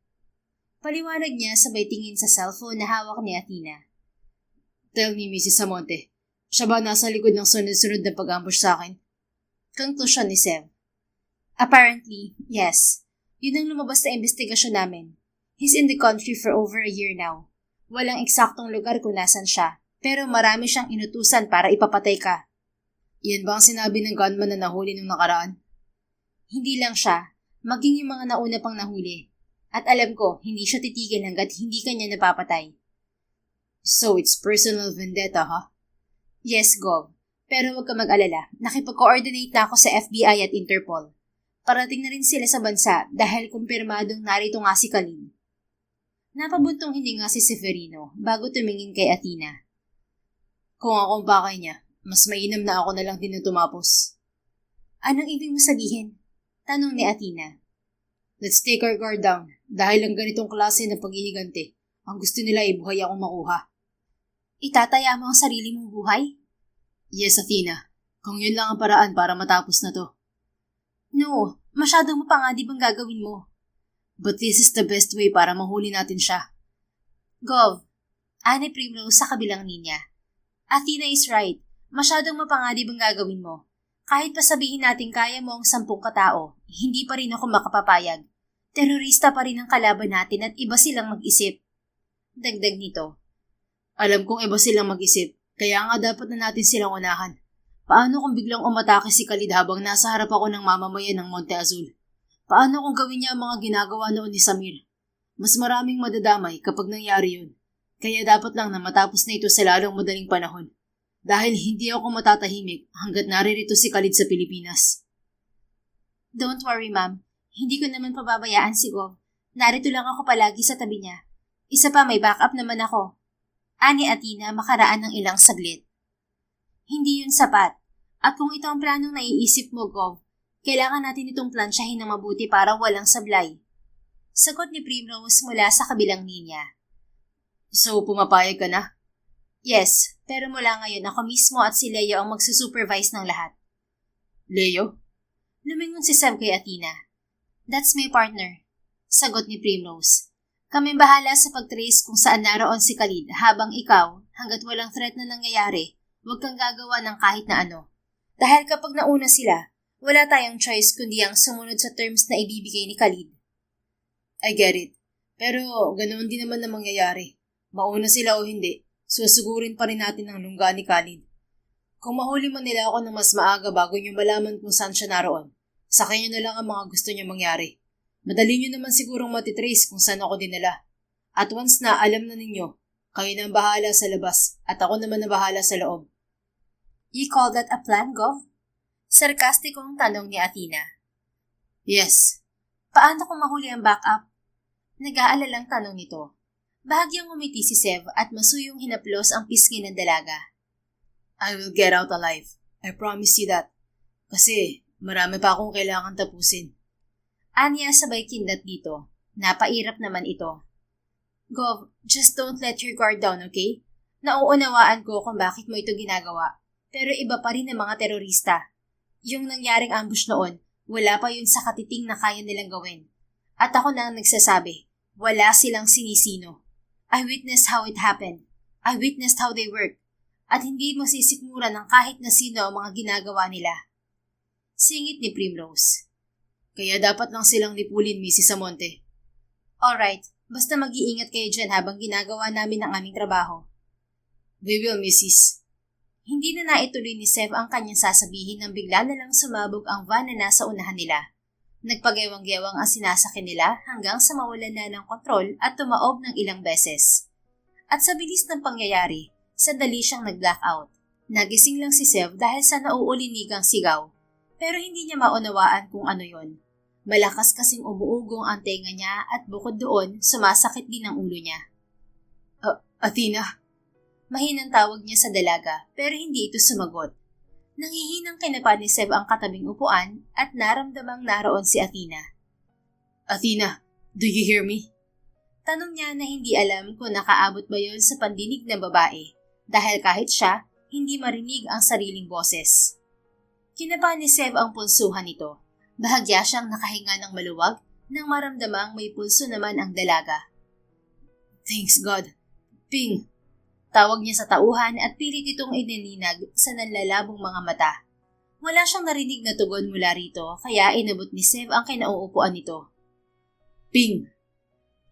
Paliwanag niya sabay tingin sa cellphone na hawak ni Athena. Tell me, Mrs. Samonte, siya ba nasa likod ng sunod-sunod na pag-ambush sa akin? Konklusyon ni Sev. Apparently, yes. Yun ang lumabas na investigasyon namin. He's in the country for over a year now. Walang eksaktong lugar kung nasan siya, pero marami siyang inutusan para ipapatay ka. Yan ba ang sinabi ng gunman na nahuli nung nakaraan? Hindi lang siya, maging yung mga nauna pang nahuli. At alam ko, hindi siya titigil hanggat hindi kanya napapatay. So it's personal vendetta, ha? Yes, Gov. Pero huwag ka mag-alala, nakipag-coordinate na ako sa FBI at Interpol. Parating na rin sila sa bansa dahil kumpirmadong narito nga si Khalid. Napabuntong hindi nga si Severino bago tumingin kay Athena. Kung akong bakay niya, mas mainam na ako na lang din na tumapos. Anong ibig mo sabihin? Tanong ni Athena. Let's take our guard down dahil ang ganitong klase ng paghihigante, ang gusto nila ay buhay akong makuha. Itataya mo ang sarili mong buhay? Yes, Athena. Kung yun lang ang paraan para matapos na to. No, masyado mo pa nga di bang gagawin mo? But this is the best way para mahuli natin siya. Gov, Annie Primrose sa kabilang linya. Athena is right. Masyadong mapangadi bang gagawin mo? Kahit pa sabihin natin kaya mo ang 10 katao, hindi pa rin ako makapapayag. Terorista pa rin ang kalaban natin at iba silang mag-isip. Dagdag nito. Alam kong iba silang mag-isip, kaya nga dapat na natin silang unahan. Paano kung biglang umatake si Khalid habang nasa harap ako ng mamamayan ng Monte Azul? Paano kung gawin niya ang mga ginagawa noon ni Samir? Mas maraming madadamay kapag nangyari yun. Kaya dapat lang na matapos na ito sa lalong madaling panahon. Dahil hindi ako matatahimik hanggat naririto si Khalid sa Pilipinas. Don't worry, ma'am. Hindi ko naman pababayaan si Gov. Narito lang ako palagi sa tabi niya. Isa pa, may backup naman ako. Ani Athena makaraan ng ilang saglit. Hindi yun sapat. At kung ito ang planong naiisip mo, Gov, kailangan natin itong plansyahin ng mabuti para walang sablay. Sagot ni Primrose mula sa kabilang linya. So, pumapayag ka na? Yes, pero mula ngayon ako mismo at si Leo ang magsusupervise ng lahat. Leo? Lumingon si Sev kay Athena. That's my partner. Sagot ni Primrose. Kaming bahala sa pag-trace kung saan naroon si Khalid habang ikaw, hanggat walang threat na nangyayari, huwag kang gagawa ng kahit na ano. Dahil kapag nauna sila, wala tayong choice kundi ang sumunod sa terms na ibibigay ni Khalid. I get it. Pero ganoon din naman na mangyayari. Mauna sila o hindi, susugurin pa rin natin ang lungga ni Khalid. Kung mahuli man nila ako ng mas maaga bago nyo malaman kung saan siya naroon, sakay nyo na lang ang mga gusto nyo mangyari. Madali nyo naman sigurong matitrace kung saan ako dinala. At once na alam na ninyo, kayo na ang bahala sa labas at ako naman na bahala sa loob. You call that a plan, Gov? Sarkastikong tanong ni Athena. Yes. Paano kung mahuli ang backup? Nag-aalalang tanong nito. Bahagyang umiti si Sev at masuyong hinaplos ang pisngi ng dalaga. I will get out alive. I promise you that. Kasi marami pa akong kailangan tapusin. Anya sabay kindat dito. Napairap naman ito. Gov, just don't let your guard down, okay? Nauunawaan ko kung bakit mo ito ginagawa. Pero iba pa rin ang mga terorista. Yung nangyaring ambush noon, wala pa yun sa katiting na kaya nilang gawin. At ako na ang nagsasabi, wala silang sinisino. I witnessed how it happened. I witnessed how they work. At hindi masisikmura ng kahit na sino ang mga ginagawa nila. Singit ni Primrose. Kaya dapat lang silang lipulin, Mrs. Samonte. Alright, basta mag-iingat kayo dyan habang ginagawa namin ang aming trabaho. We will, Mrs. Hindi na naituloy ni Sev ang kanyang sasabihin nang bigla na lang sumabog ang van na nasa unahan nila. Nagpagewang-gewang ang sinasakyan nila hanggang sa mawalan na ng kontrol at tumaob ng ilang beses. At sa bilis ng pangyayari, sandali siyang nag-blackout. Nagising lang si Sev dahil sa nauulinigang sigaw, pero hindi niya maunawaan kung ano yon. Malakas kasing umuugong ang tenga niya at bukod doon, sumasakit din ang ulo niya. Athena? Mahinang tawag niya sa dalaga pero hindi ito sumagot. Nanghihinang kinapa ni Sev ang katabing upuan at naramdamang naroon si Athena. Athena, do you hear me? Tanong niya na hindi alam kung nakaabot ba yon sa pandinig ng babae dahil kahit siya, hindi marinig ang sariling boses. Kinapa ni Sev ang pulsuhan nito. Bahagya siyang nakahinga ng maluwag nang maramdamang may pulso naman ang dalaga. Thanks God. Ping! Tawag niya sa tauhan at pilit itong inininag sa nanlalabong mga mata. Wala siyang narinig na tugon mula rito kaya inabot ni Sev ang kinauupuan nito. Ping!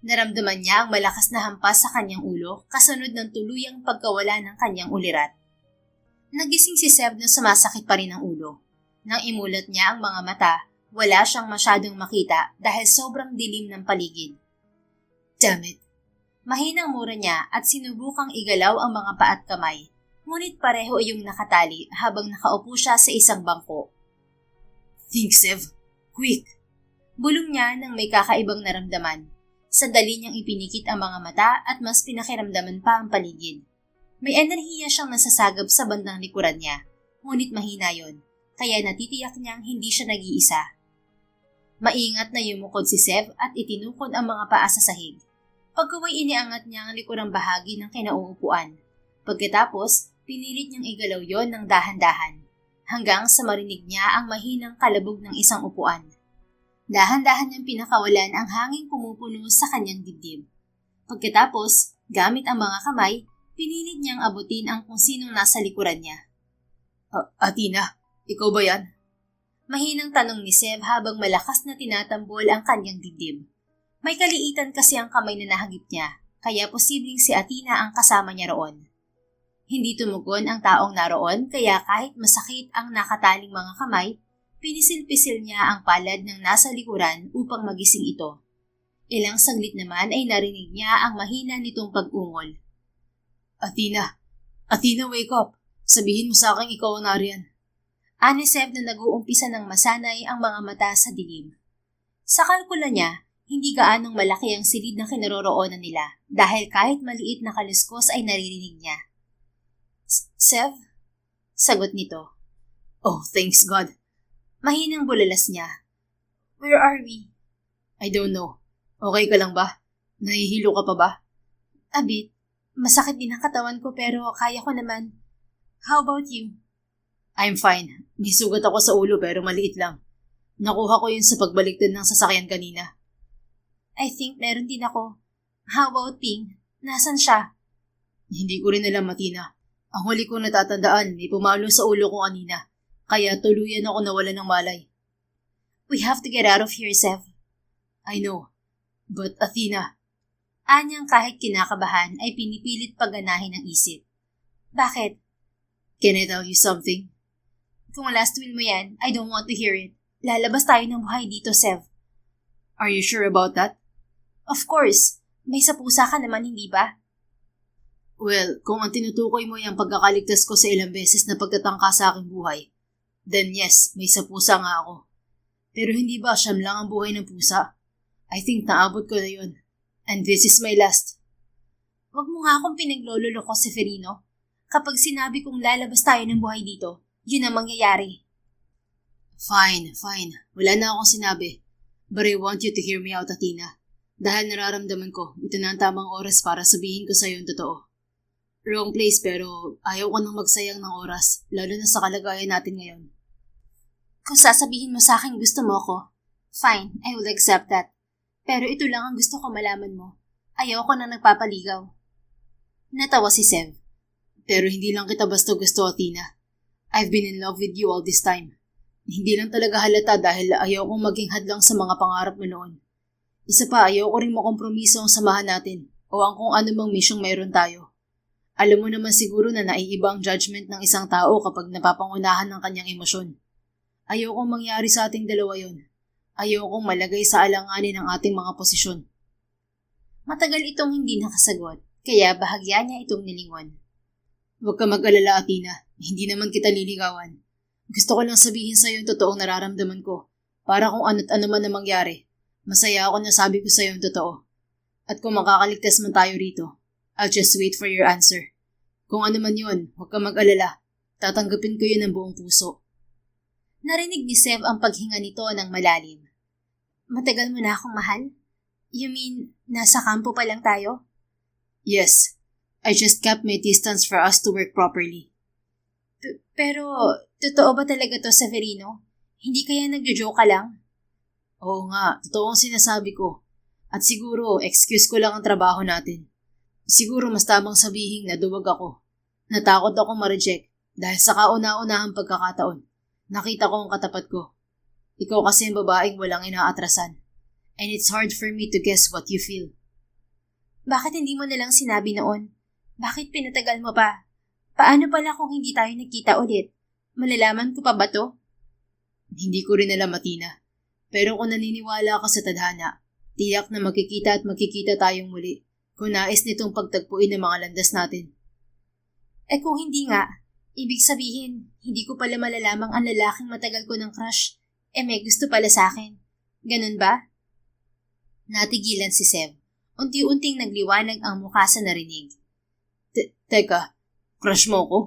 Naramdaman niya ang malakas na hampas sa kanyang ulo kasunod ng tuluyang pagkawala ng kanyang ulirat. Nagising si Sev na sumasakit pa rin ang ulo. Nang imulat niya ang mga mata, wala siyang masyadong makita dahil sobrang dilim ng paligid. Damn it! Mahinang mura niya at sinubukang igalaw ang mga paa at kamay, ngunit pareho iyong nakatali habang nakaupo siya sa isang bangko. Think, Sev. Quick! Bulong niya nang may kakaibang naramdaman. Sandali niyang ipinikit ang mga mata at mas pinakiramdaman pa ang paligid. May enerhiya siyang nasasagap sa bandang likuran niya, ngunit mahina yon, kaya natitiyak niyang hindi siya nag-iisa. Maingat na yumukod si Sev at itinukod ang mga paa sa sahig. Pagkaway iniangat niya ang likurang bahagi ng kinauupuan. Pagkatapos, pinilit niyang igalaw yon ng dahan-dahan, hanggang sa marinig niya ang mahinang kalabog ng isang upuan. Dahan-dahan niyang pinakawalan ang hanging pumupuno sa kanyang dibdib. Pagkatapos, gamit ang mga kamay, pinilit niyang abutin ang kung sinong nasa likuran niya. Athena, ikaw ba yan? Mahinang tanong ni Sev habang malakas na tinatambol ang kanyang dibdib. May kaliitan kasi ang kamay na nahagip niya, kaya posibleng si Athena ang kasama niya roon. Hindi tumugon ang taong naroon kaya kahit masakit ang nakataling mga kamay, pinisil-pisil niya ang palad ng nasa likuran upang magising ito. Ilang saglit naman ay narinig niya ang mahina nitong pag-ungol. Athena! Athena, wake up! Sabihin mo sa akin ikaw ang nariyan. Ani Sev na nag-uumpisa ng masanay ang mga mata sa dilim. Sa kalkula niya, hindi gaanong malaki ang silid na kinaroroonan nila dahil kahit maliit na kaluskos ay naririnig niya. Sev? Sagot nito. Oh, thanks God. Mahinang bulalas niya. Where are we? I don't know. Okay ka lang ba? Nahihilo ka pa ba? A bit. Masakit din ang katawan ko pero kaya ko naman. How about you? I'm fine. May sugat ako sa ulo pero maliit lang. Nakuha ko yun sa pagbaliktad ng sasakyan kanina. I think meron din ako. How about Ping? Nasaan siya? Hindi ko rin alam, Athena. Ang huli kong natatandaan, may pumalo sa ulo ko kanina. Kaya tuluyan ako nawala ng malay. We have to get out of here, Sev. I know. But Athena... Anyang kahit kinakabahan ay pinipilit pagganahin ng isip. Bakit? Can I tell you something? Kung last will mo yan, I don't want to hear it. Lalabas tayo ng buhay dito, Sev. Are you sure about that? Of course. May sapusa ka naman, hindi ba? Well, kung ang tinutukoy mo yung pagkakaligtas ko sa ilang beses na pagtatangka sa aking buhay, then yes, may sapusa nga ako. Pero hindi ba siyam lang ang buhay ng pusa? I think naabot ko na yun. And this is my last. Wag mo nga akong pinaglololoko, Severino. Kapag sinabi kong lalabas tayo ng buhay dito, yun ang mangyayari. Fine. Wala na akong sinabi. But I want you to hear me out, Athena. Dahil nararamdaman ko, ito na ang tamang oras para sabihin ko sa'yo yung totoo. Wrong place pero ayaw ko nang magsayang ng oras, lalo na sa kalagayan natin ngayon. Kung sasabihin mo sa akin gusto mo ko, fine, I will accept that. Pero ito lang ang gusto ko malaman mo. Ayaw ko na nagpapaligaw. Natawa si Sev. Pero hindi lang kita basta gusto, Athena. I've been in love with you all this time. Hindi lang talaga halata dahil ayaw kong maging hadlang sa mga pangarap mo noon. Isa pa, ayaw ko rin makompromiso ang samahan natin o ang kung ano mang misyong mayroon tayo. Alam mo naman siguro na naiiba ang judgment ng isang tao kapag napapangunahan ng kanyang emosyon. Ayaw kong mangyari sa ating dalawa yon. Ayokong malagay sa alanganin ang ating mga posisyon. Matagal itong hindi nakasagot, kaya bahagya niya itong nilingon. Huwag ka mag-alala, Athena. Hindi naman kita liligawan. Gusto ko lang sabihin sa'yo yung totoong nararamdaman ko. Para kung ano't ano man na mangyari, masaya ako na sabi ko sa'yo yung totoo. At kung makakaligtas man tayo rito, I'll just wait for your answer. Kung ano man yun, huwag ka mag-alala. Tatanggapin ko yun ng buong puso. Narinig ni Sev ang paghinga nito ng malalim. Matagal mo na akong mahal? You mean, nasa kampo pa lang tayo? Yes. I just kept my distance for us to work properly. Pero, totoo ba talaga to, Severino? Hindi kaya nagjo-joke ka lang? Oo nga, totoo ang sinasabi ko. At siguro, excuse ko lang ang trabaho natin. Siguro mas tamang sabihin na duwag ako. Natakot ako ma-reject dahil sa kauna-unahang pagkakataon. Nakita ko ang katapat ko. Ikaw kasi ang babaeng walang inaatrasan. And it's hard for me to guess what you feel. Bakit hindi mo nalang sinabi noon? Bakit pinatagal mo pa? Paano pala kung hindi tayo nagkita ulit? Malalaman ko pa ba to? Hindi ko rin alam, Athena. Pero kung naniniwala ka sa tadhana, tiyak na magkikita at magkikita tayong muli kung nais nitong pagtagpuin ng mga landas natin. Eh kung hindi nga, ibig sabihin, hindi ko pala malalamang ang lalaking matagal ko ng crush, may gusto pala sa akin. Ganun ba? Natigilan si Sev. Unti-unting nagliwanag ang mukha sa narinig. Teka, crush mo ko?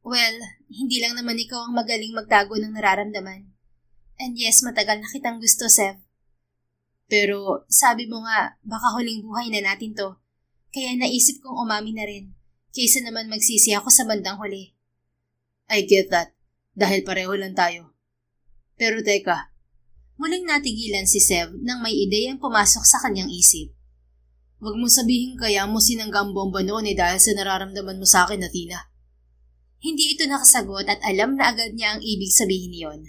Well, hindi lang naman ikaw ang magaling magtago ng nararamdaman. And yes, matagal na kitang gusto, Sev. Pero sabi mo nga, baka huling buhay na natin to. Kaya naisip kong umami na rin, kaysa naman magsisi ako sa bandang huli. I get that, dahil pareho lang tayo. Pero teka, muling natigilan si Sev nang may ideyang pumasok sa kanyang isip. Huwag mo sabihin kaya mo sinangga ang bomba noon dahil sa nararamdaman mo sa akin, Athena. Hindi ito nakasagot at alam na agad niya ang ibig sabihin niyon.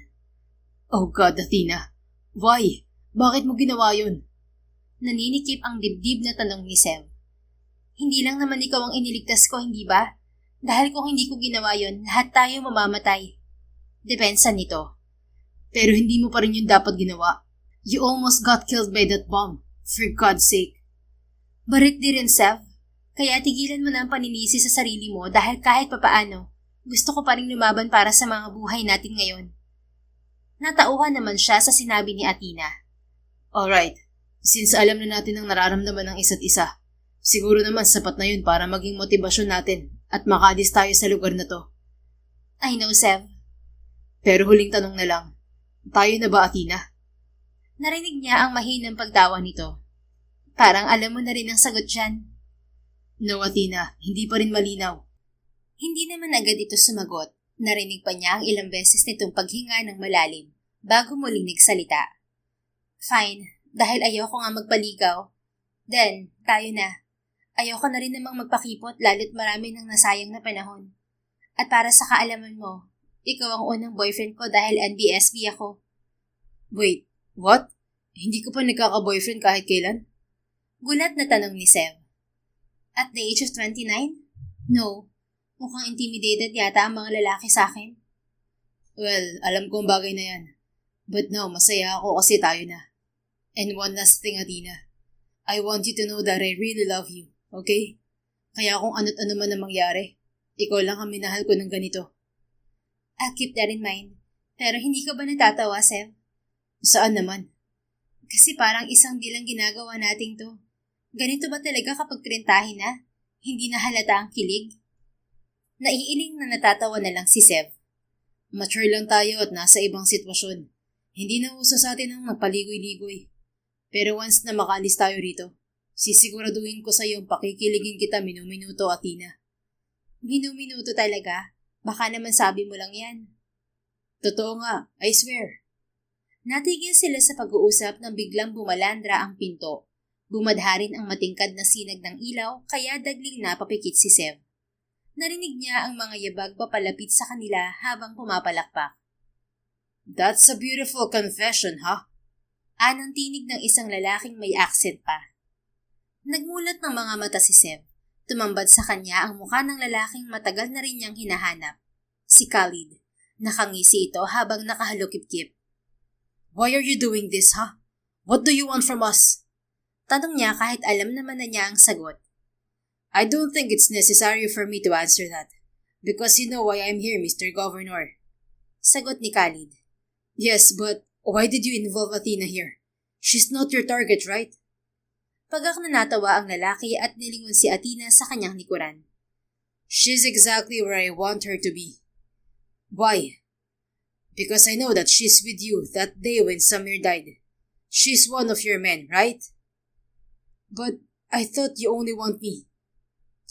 Oh God, Athena. Why? Bakit mo ginawa yun? Naninikip ang dibdib na tanong ni Sev. Hindi lang naman ikaw ang iniligtas ko, hindi ba? Dahil kung hindi ko ginawa yun, lahat tayo mamamatay. Depensa nito. Pero hindi mo pa rin yun dapat ginawa. You almost got killed by that bomb. For God's sake. Barit di rin, Sev. Kaya tigilan mo na ang paninisi sa sarili mo dahil kahit papaano, gusto ko pa rin lumaban para sa mga buhay natin ngayon. Natauhan naman siya sa sinabi ni Athena. Alright, since alam na natin ang nararamdaman ng isa't isa, siguro naman sapat na yun para maging motibasyon natin at makaalis tayo sa lugar na to. I know, Sev. Pero huling tanong na lang, tayo na ba, Athena? Narinig niya ang mahinang pagtawa nito. Parang alam mo na rin ang sagot dyan. No, Athena, hindi pa rin malinaw. Hindi naman agad ito sumagot. Narinig pa niya ang ilang beses nitong paghinga ng malalim bago muling nagsalita. Fine, dahil ayoko nga magpaligaw. Then, tayo na. Ayoko na rin namang magpakipot lalo't marami nang nasayang na panahon. At para sa kaalaman mo, ikaw ang unang boyfriend ko dahil NBSB ako. Wait, what? Hindi ko pa nagkaka-boyfriend kahit kailan? Gulat na tanong ni Sev. At the age of 29? No. Mukhang intimidated yata ang mga lalaki sa akin. Well, alam ko ang bagay na yan. But now, masaya ako kasi tayo na. And one last thing, Athena. I want you to know that I really love you, okay? Kaya kung ano't ano man ang mangyari, ikaw lang ang minahal ko ng ganito. I'll keep that in mind. Pero hindi ka ba natatawa, Sev? Saan naman? Kasi parang isang bilang ginagawa nating to. Ganito ba talaga kapag 30 na? Hindi na halata ang kilig? Naiiling na natatawa na lang si Sev. Mature lang tayo at nasa ibang sitwasyon. Hindi na uso sa atin ang magpaligoy-ligoy. Pero once na makaalis tayo rito, sisiguraduhin ko sa iyo ang pakikiligin kita minuminuto, Athena. Minuminuto talaga? Baka naman sabi mo lang yan. Totoo nga, I swear. Natigil sila sa pag-uusap nang biglang bumalandra ang pinto. Bumadharin ang matingkad na sinag ng ilaw kaya dagling napapikit si Sev. Narinig niya ang mga yabag papalapit sa kanila habang pumapalakpak. That's a beautiful confession, ha? Anang tinig ng isang lalaking may accent pa. Nagmulat ng mga mata si Sev. Tumambad sa kanya ang mukha ng lalaking matagal na rin niyang hinahanap. Si Khalid. Nakangisi ito habang nakahalukip-kip. Why are you doing this, huh? What do you want from us? Tanong niya kahit alam naman na niya ang sagot. I don't think it's necessary for me to answer that. Because you know why I'm here, Mr. Governor. Sagot ni Khalid. Yes, but why did you involve Athena here? She's not your target, right? Pagak na natawa ang lalaki at nilingon si Athena sa kanyang likuran. She's exactly where I want her to be. Why? Because I know that she's with you that day when Samir died. She's one of your men, right? But I thought you only want me.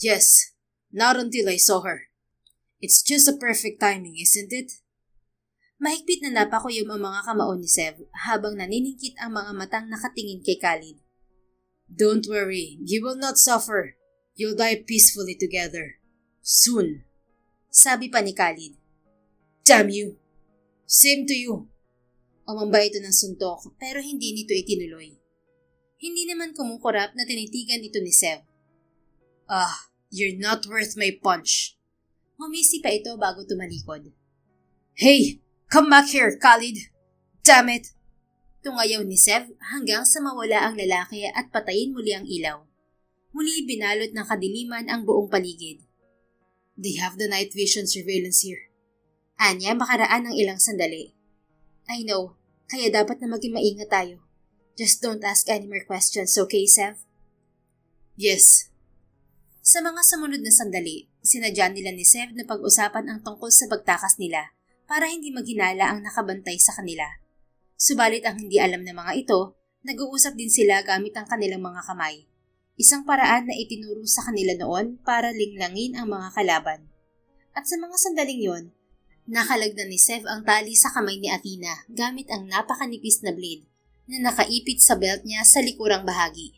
Yes, not until I saw her. It's just a perfect timing, isn't it? Mahigpit na napakuyom ang mga kamao ni Sev habang naniningkit ang mga matang nakatingin kay Khalid. Don't worry, you will not suffer. You'll die peacefully together. Soon. Sabi pa ni Khalid. Damn you. Same to you. Umamba ito ng suntok pero hindi nito itinuloy. Hindi naman kumukurap na tinitigan ito ni Sev. You're not worth my punch. Humisi pa ito bago tumalikod. Hey, come back here, Khalid. Damn it. Tungayaw ni Sev hanggang sa mawala ang lalaki at patayin muli ang ilaw. Muli binalot ng kadiliman ang buong paligid. They have the night vision surveillance here. Anya makaraan ng ilang sandali. I know, kaya dapat na maging maingat tayo. Just don't ask any more questions, okay, Sev? Yes. Sa mga sumunod na sandali, sinadya nila ni Sev na pag-usapan ang tungkol sa pagtakas nila para hindi maghinala ang nakabantay sa kanila. Subalit ang hindi alam ng mga ito, nag-uusap din sila gamit ang kanilang mga kamay. Isang paraan na itinuro sa kanila noon para linglangin ang mga kalaban. At sa mga sandaling yon, nakalagdan ni Sev ang tali sa kamay ni Athena gamit ang napakanipis na blade na nakaipit sa belt niya sa likurang bahagi.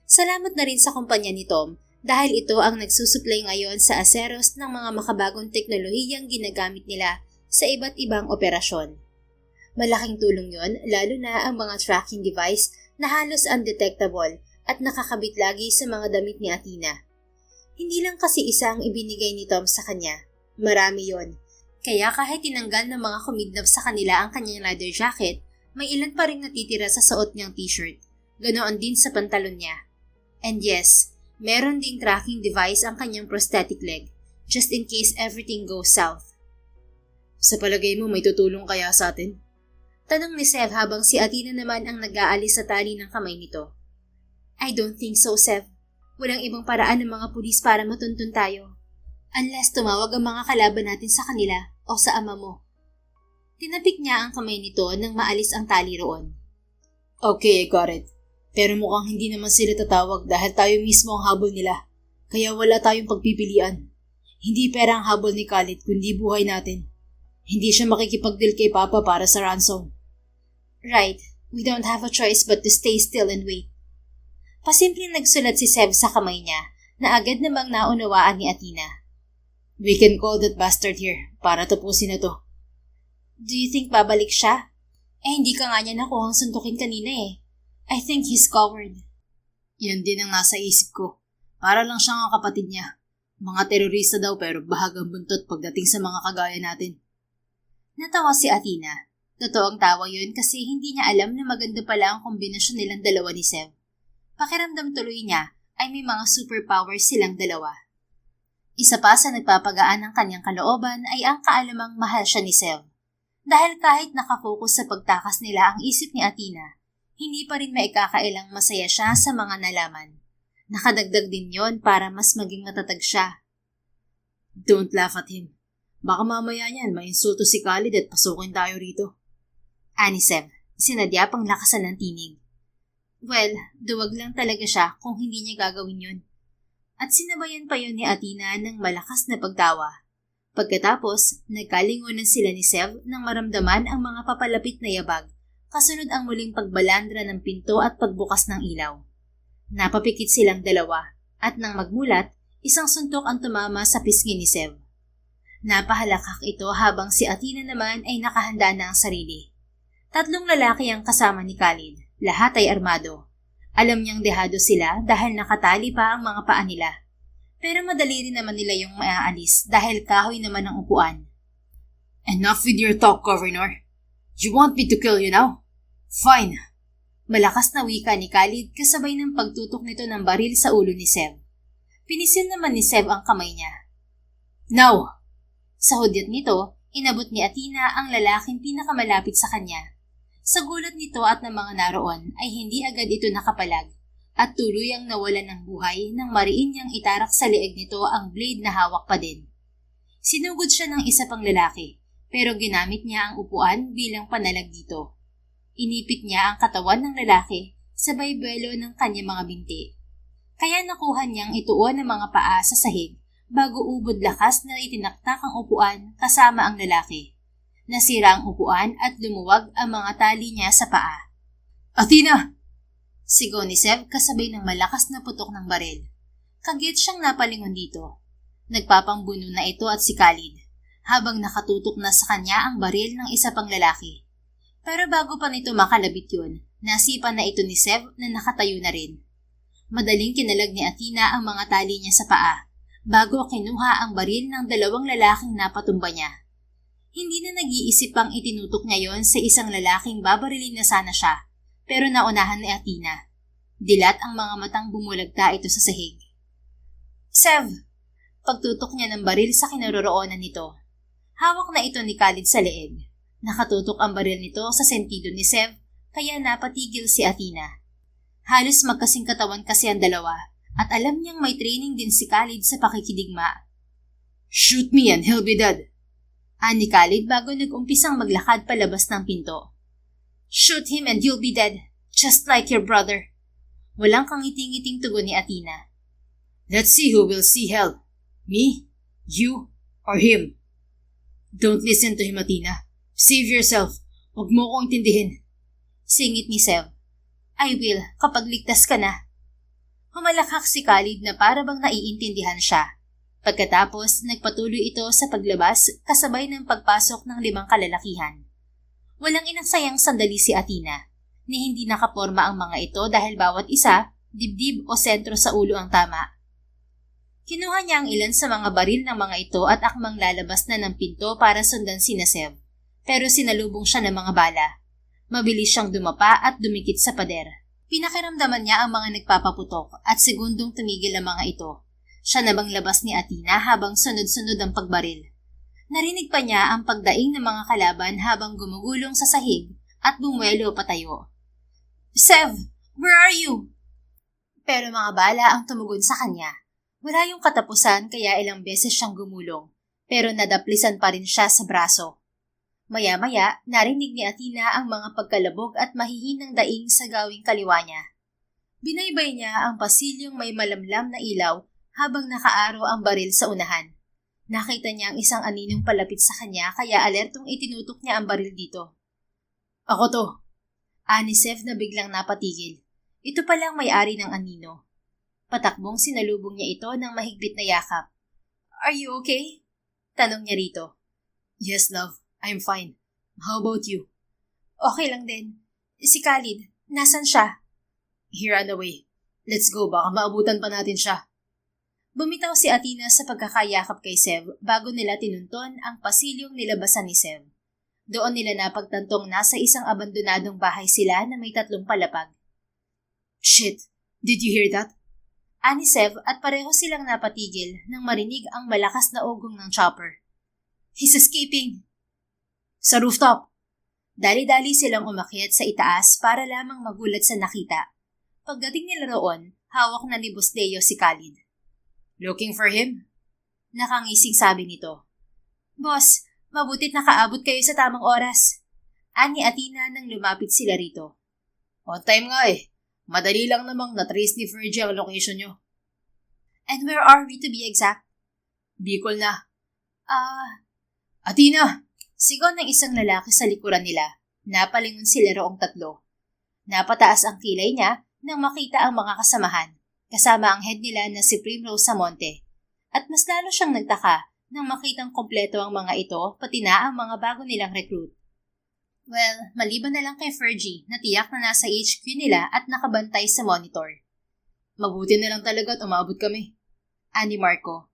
Salamat na rin sa kumpanya ni Tom dahil ito ang nagsusuplay ngayon sa aseros ng mga makabagong teknolohiyang ginagamit nila sa iba't ibang operasyon. Malaking tulong yon lalo na ang mga tracking device na halos undetectable at nakakabit lagi sa mga damit ni Athena. Hindi lang kasi isa ang ibinigay ni Tom sa kanya, marami yon. Kaya kahit tinanggal ng mga kumidnap sa kanila ang kanyang leather jacket, may ilan pa rin natitira sa suot niyang t-shirt. Ganoon din sa pantalon niya. And yes, meron ding tracking device ang kanyang prosthetic leg, just in case everything goes south. Sa palagay mo may tutulong kaya sa atin? Tanong ni Sev habang si Athena naman ang nag-aalis sa tali ng kamay nito. I don't think so, Sev. Walang ibang paraan ng mga pulis para matuntun tayo. Unless tumawag ang mga kalaban natin sa kanila o sa ama mo. Tinapik niya ang kamay nito nang maalis ang tali roon. Okay, I got it. Pero mukhang hindi naman sila tatawag dahil tayo mismo ang habol nila. Kaya wala tayong pagpipilian. Hindi pera ang habol ni Khalid kundi buhay natin. Hindi siya makikipag-deal kay Papa para sa ransom. Right. We don't have a choice but to stay still and wait. Pasimpleng nagsulat si Sev sa kamay niya na agad namang naunawaan ni Athena. We can call that bastard here para tapusin na to. Do you think babalik siya? Hindi ka nga niya nakuhang suntukin kanina eh. I think he's coward. Yan din ang nasa isip ko. Para lang siyang ang kapatid niya. Mga terorista daw pero bahagang buntot pagdating sa mga kagaya natin. Natawa si Athena. Totoo ang tawa yun kasi hindi niya alam na maganda pala ang kombinasyon nilang dalawa ni Sev. Pakiramdam tuloy niya ay may mga superpowers silang dalawa. Isa pa sa nagpapagaan ng kanyang kalooban ay ang kaalamang mahal siya ni Sev. Dahil kahit nakafocus sa pagtakas nila ang isip ni Athena, hindi pa rin maikakailang masaya siya sa mga nalaman. Nakadagdag din yon para mas maging matatag siya. Don't laugh at him. Baka mamaya niyan mainsulto si Khalid at pasukin tayo rito. Ani Sev, sinadya pang lakasan ng tinig. Well, duwag lang talaga siya kung hindi niya gagawin yun. At sinabayan pa yun ni Athena ng malakas na pagtawa. Pagkatapos, nagkalingonan sila ni Sev nang maramdaman ang mga papalapit na yabag, kasunod ang muling pagbalandra ng pinto at pagbukas ng ilaw. Napapikit silang dalawa, at nang magmulat, isang suntok ang tumama sa pisngi ni Sev. Napahalakak ito habang si Athena naman ay nakahanda na ang sarili. 3 lalaki ang kasama ni Khalid, lahat ay armado. Alam niyang dehado sila dahil nakatali pa ang mga paa nila. Pero madali rin naman nila yung maaalis dahil kahoy naman ang upuan. Enough with your talk, Governor. You want me to kill you now? Fine. Malakas na wika ni Khalid kasabay ng pagtutok nito ng baril sa ulo ni Sev. Pinisil naman ni Sev ang kamay niya. Now! Sa hudyat nito, inabot ni Athena ang lalaking pinakamalapit sa kanya. Sa gulat nito at ng mga naroon ay hindi agad ito nakapalag at tuluyang nawalan ng buhay nang mariin niyang itarak sa leeg nito ang blade na hawak pa din. Sinugod siya ng isa pang lalaki pero ginamit niya ang upuan bilang panalag dito. Inipit niya ang katawan ng lalaki sabay buwelo ng kanyang mga binti. Kaya nakuha niyang ituon ang mga paa sa sahig bago ubod lakas na itinaktak ang upuan kasama ang lalaki. Nasira ang upuan at lumuwag ang mga tali niya sa paa. Athena! Sigaw ni Sev kasabay ng malakas na putok ng baril. Kagit siyang napalingon dito. Nagpapangbuno na ito at si Khalid habang nakatutok na sa kanya ang baril ng isa pang lalaki. Pero bago pa nito makalabit yun, nasipa na ito ni Sev na nakatayo na rin. Madaling kinalag ni Athena ang mga tali niya sa paa bago kinuha ang baril ng dalawang lalaking napatumba niya. Hindi na nag-iisip pang itinutok niya yon sa isang lalaking babarilin na sana siya, pero naunahan ni Athena. Dilat ang mga matang bumulagta ito sa sahig. Sev! Pagtutok niya ng baril sa kinaroroonan nito. Hawak na ito ni Khalid sa leeg. Nakatutok ang baril nito sa sentido ni Sev, kaya napatigil si Athena. Halos magkasing katawan kasi ang dalawa, at alam niyang may training din si Khalid sa pakikidigma. Shoot me and he'll be dead. Ani Khalid bago nag-umpisang maglakad palabas ng pinto. Shoot him and you'll be dead, just like your brother. Walang kangiting-ngiting tugon ni Athena. Let's see who will see hell. Me, you, or him. Don't listen to him, Athena. Save yourself. Huwag mo ko intindihin. Singit ni Sev. I will, kapag ligtas ka na. Humalakhak si Khalid na para bang naiintindihan siya. Pagkatapos, nagpatuloy ito sa paglabas kasabay ng pagpasok ng 5 kalalakihan. Walang inaksayang sandali si Athena, ni hindi nakaporma ang mga ito dahil bawat isa, dibdib o sentro sa ulo ang tama. Kinuha niya ang ilan sa mga baril ng mga ito at akmang lalabas na ng pinto para sundan sina Sev. Pero sinalubong siya ng mga bala. Mabilis siyang dumapa at dumikit sa pader. Pinakiramdaman niya ang mga nagpapaputok at segundong tumigil ang mga ito. Siya na bang labas ni Athena habang sunod-sunod ang pagbaril. Narinig pa niya ang pagdaing ng mga kalaban habang gumugulong sa sahig at bumuelo patayo. Sev, where are you? Pero mga bala ang tumugon sa kanya. Wala yung katapusan kaya ilang beses siyang gumulong, pero nadaplisan pa rin siya sa braso. Maya-maya, narinig ni Athena ang mga pagkalabog at mahihinang daing sa gawing kaliwa niya. Binaybay niya ang pasilyong may malamlam na ilaw habang nakaaro ang baril sa unahan. Nakita niya ang isang aninong palapit sa kanya kaya alertong itinutok niya ang baril dito. Ako to. Ani Sev na biglang napatigil. Ito palang may-ari ng anino. Patakbong sinalubong niya ito ng mahigpit na yakap. Are you okay? Tanong niya rito. Yes, love. I'm fine. How about you? Okay lang din. Si Khalid, nasan siya? He ran away. Let's go, baka maabutan pa natin siya. Bumitaw si Athena sa pagkakayakap kay Sev bago nila tinunton ang pasilyong nilabasan ni Sev. Doon nila napagtantong nasa isang abandonadong bahay sila na may 3 palapag. Shit! Did you hear that? Ani Sev at pareho silang napatigil nang marinig ang malakas na ugong ng chopper. He's escaping! Sa rooftop! Dali-dali silang umakyat sa itaas para lamang magulat sa nakita. Pagdating nila roon, hawak na ni Boss Leo si Khalid. Looking for him? Nakangising sabi nito. Boss, mabutit nakaabot kayo sa tamang oras. Ani Athena nang lumapit sila rito. On time nga eh. Madali lang namang na-trace ni Fergie ang location nyo. And where are we to be exact? Bicol na. Athena! Sigaw ng isang lalaki sa likuran nila. Napalingon sila roong 3. Napataas ang kilay niya nang makita ang mga kasamahan, kasama ang head nila na si Primrose Samonte. At mas lalo siyang nagtaka nang makitang kompleto ang mga ito pati na ang mga bago nilang recruit. Well, maliban na lang kay Fergie na tiyak na nasa HQ nila at nakabantay sa monitor. Mabuti na lang talaga at umabot kami. Ani Marco.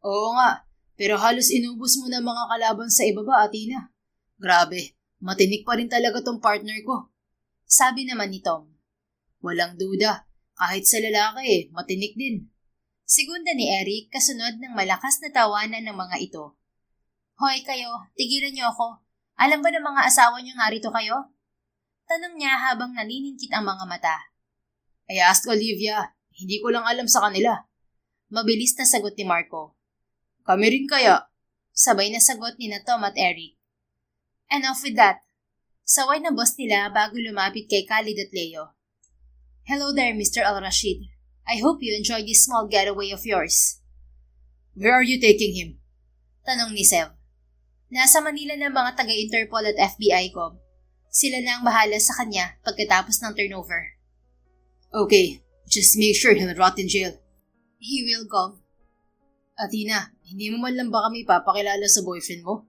Oo nga. Pero halos inubos mo na mga kalaban sa ibaba, Athena. Grabe, matinik pa rin talaga tong partner ko. Sabi naman ni Tom. Walang duda. Kahit sa lalaki matinik din. Segunda ni Eric kasunod ng malakas na tawanan ng mga ito. Hoy kayo, tigilan niyo ako. Alam ba ng mga asawa niyo nga rito kayo? Tanong niya habang naniningkit ang mga mata. I asked Olivia. Hindi ko lang alam sa kanila. Mabilis na sagot ni Marco. Kami rin kaya? Sabay na sagot ni na Tom at Eric. Enough with that. Saway na boss nila bago lumapit kay Khalid at Leo. Hello there, Mr. Al-Rashid. I hope you enjoyed this small getaway of yours. Where are you taking him? Tanong ni Sev. Nasa Manila ng mga taga-Interpol at FBI ko. Sila na ang bahala sa kanya pagkatapos ng turnover. Okay, just make sure he'll rot in jail. He will go. Athena, hindi mo man lang ba kami papakilala sa boyfriend mo?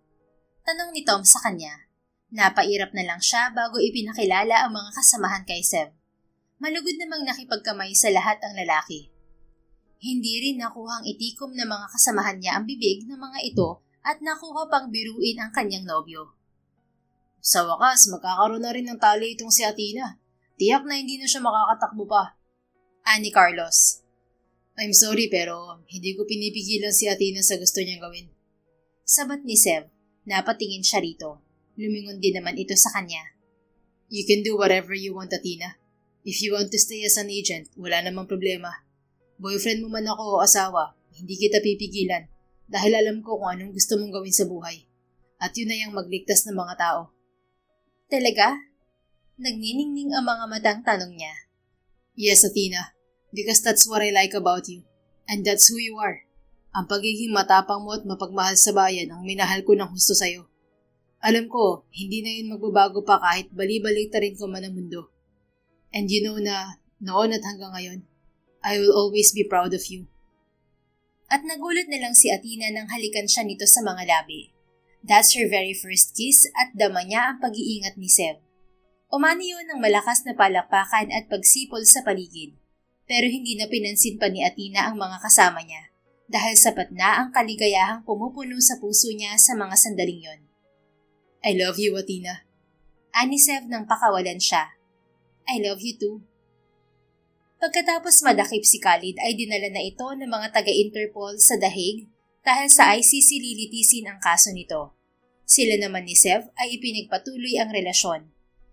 Tanong ni Tom sa kanya. Napairap na lang siya bago ipinakilala ang mga kasamahan kay Sev. Malugod namang nakipagkamay sa lahat ang lalaki. Hindi rin nakuhang itikom ng mga kasamahan niya ang bibig ng mga ito at nakuha pang biruin ang kanyang nobyo. Sa wakas, magkakaroon na rin ng tali itong si Athena. Tiyak na hindi na siya makakatakbo pa. Ani Carlos. I'm sorry pero hindi ko pinipigilan si Athena sa gusto niyang gawin. Sabat ni Sev. Napatingin siya rito. Lumingon din naman ito sa kanya. You can do whatever you want, Athena. If you want to stay as an agent, wala namang problema. Boyfriend mo man ako o asawa, hindi kita pipigilan dahil alam ko kung anong gusto mong gawin sa buhay. At yun na yung magligtas ng mga tao. Talaga? Nagniningning ang mga matang tanong niya. Yes, Athena. Because that's what I like about you. And that's who you are. Ang pagiging matapang mo at mapagmahal sa bayan ang minahal ko ng husto sa'yo. Alam ko, hindi na yun magbabago pa kahit bali-balik ta rin ko man ang mundo. And you know na, noon at hanggang ngayon, I will always be proud of you. At nagulat na lang si Athena nang halikan siya nito sa mga labi. That's her very first kiss at dama niya ang pag-iingat ni Sev. Umani yun ng malakas na palakpakan at pagsipol sa paligid. Pero hindi na pinansin pa ni Athena ang mga kasama niya dahil sapat na ang kaligayahang pumupuno sa puso niya sa mga sandaling yon. I love you, Athena. Ani Sev nang pakawalan siya. I love you too. Pagkatapos madakip si Khalid ay dinala na ito ng mga taga-Interpol sa The Hague dahil sa ICC lilitisin ang kaso nito. Sila naman ni Sev ay ipinagpatuloy ang relasyon.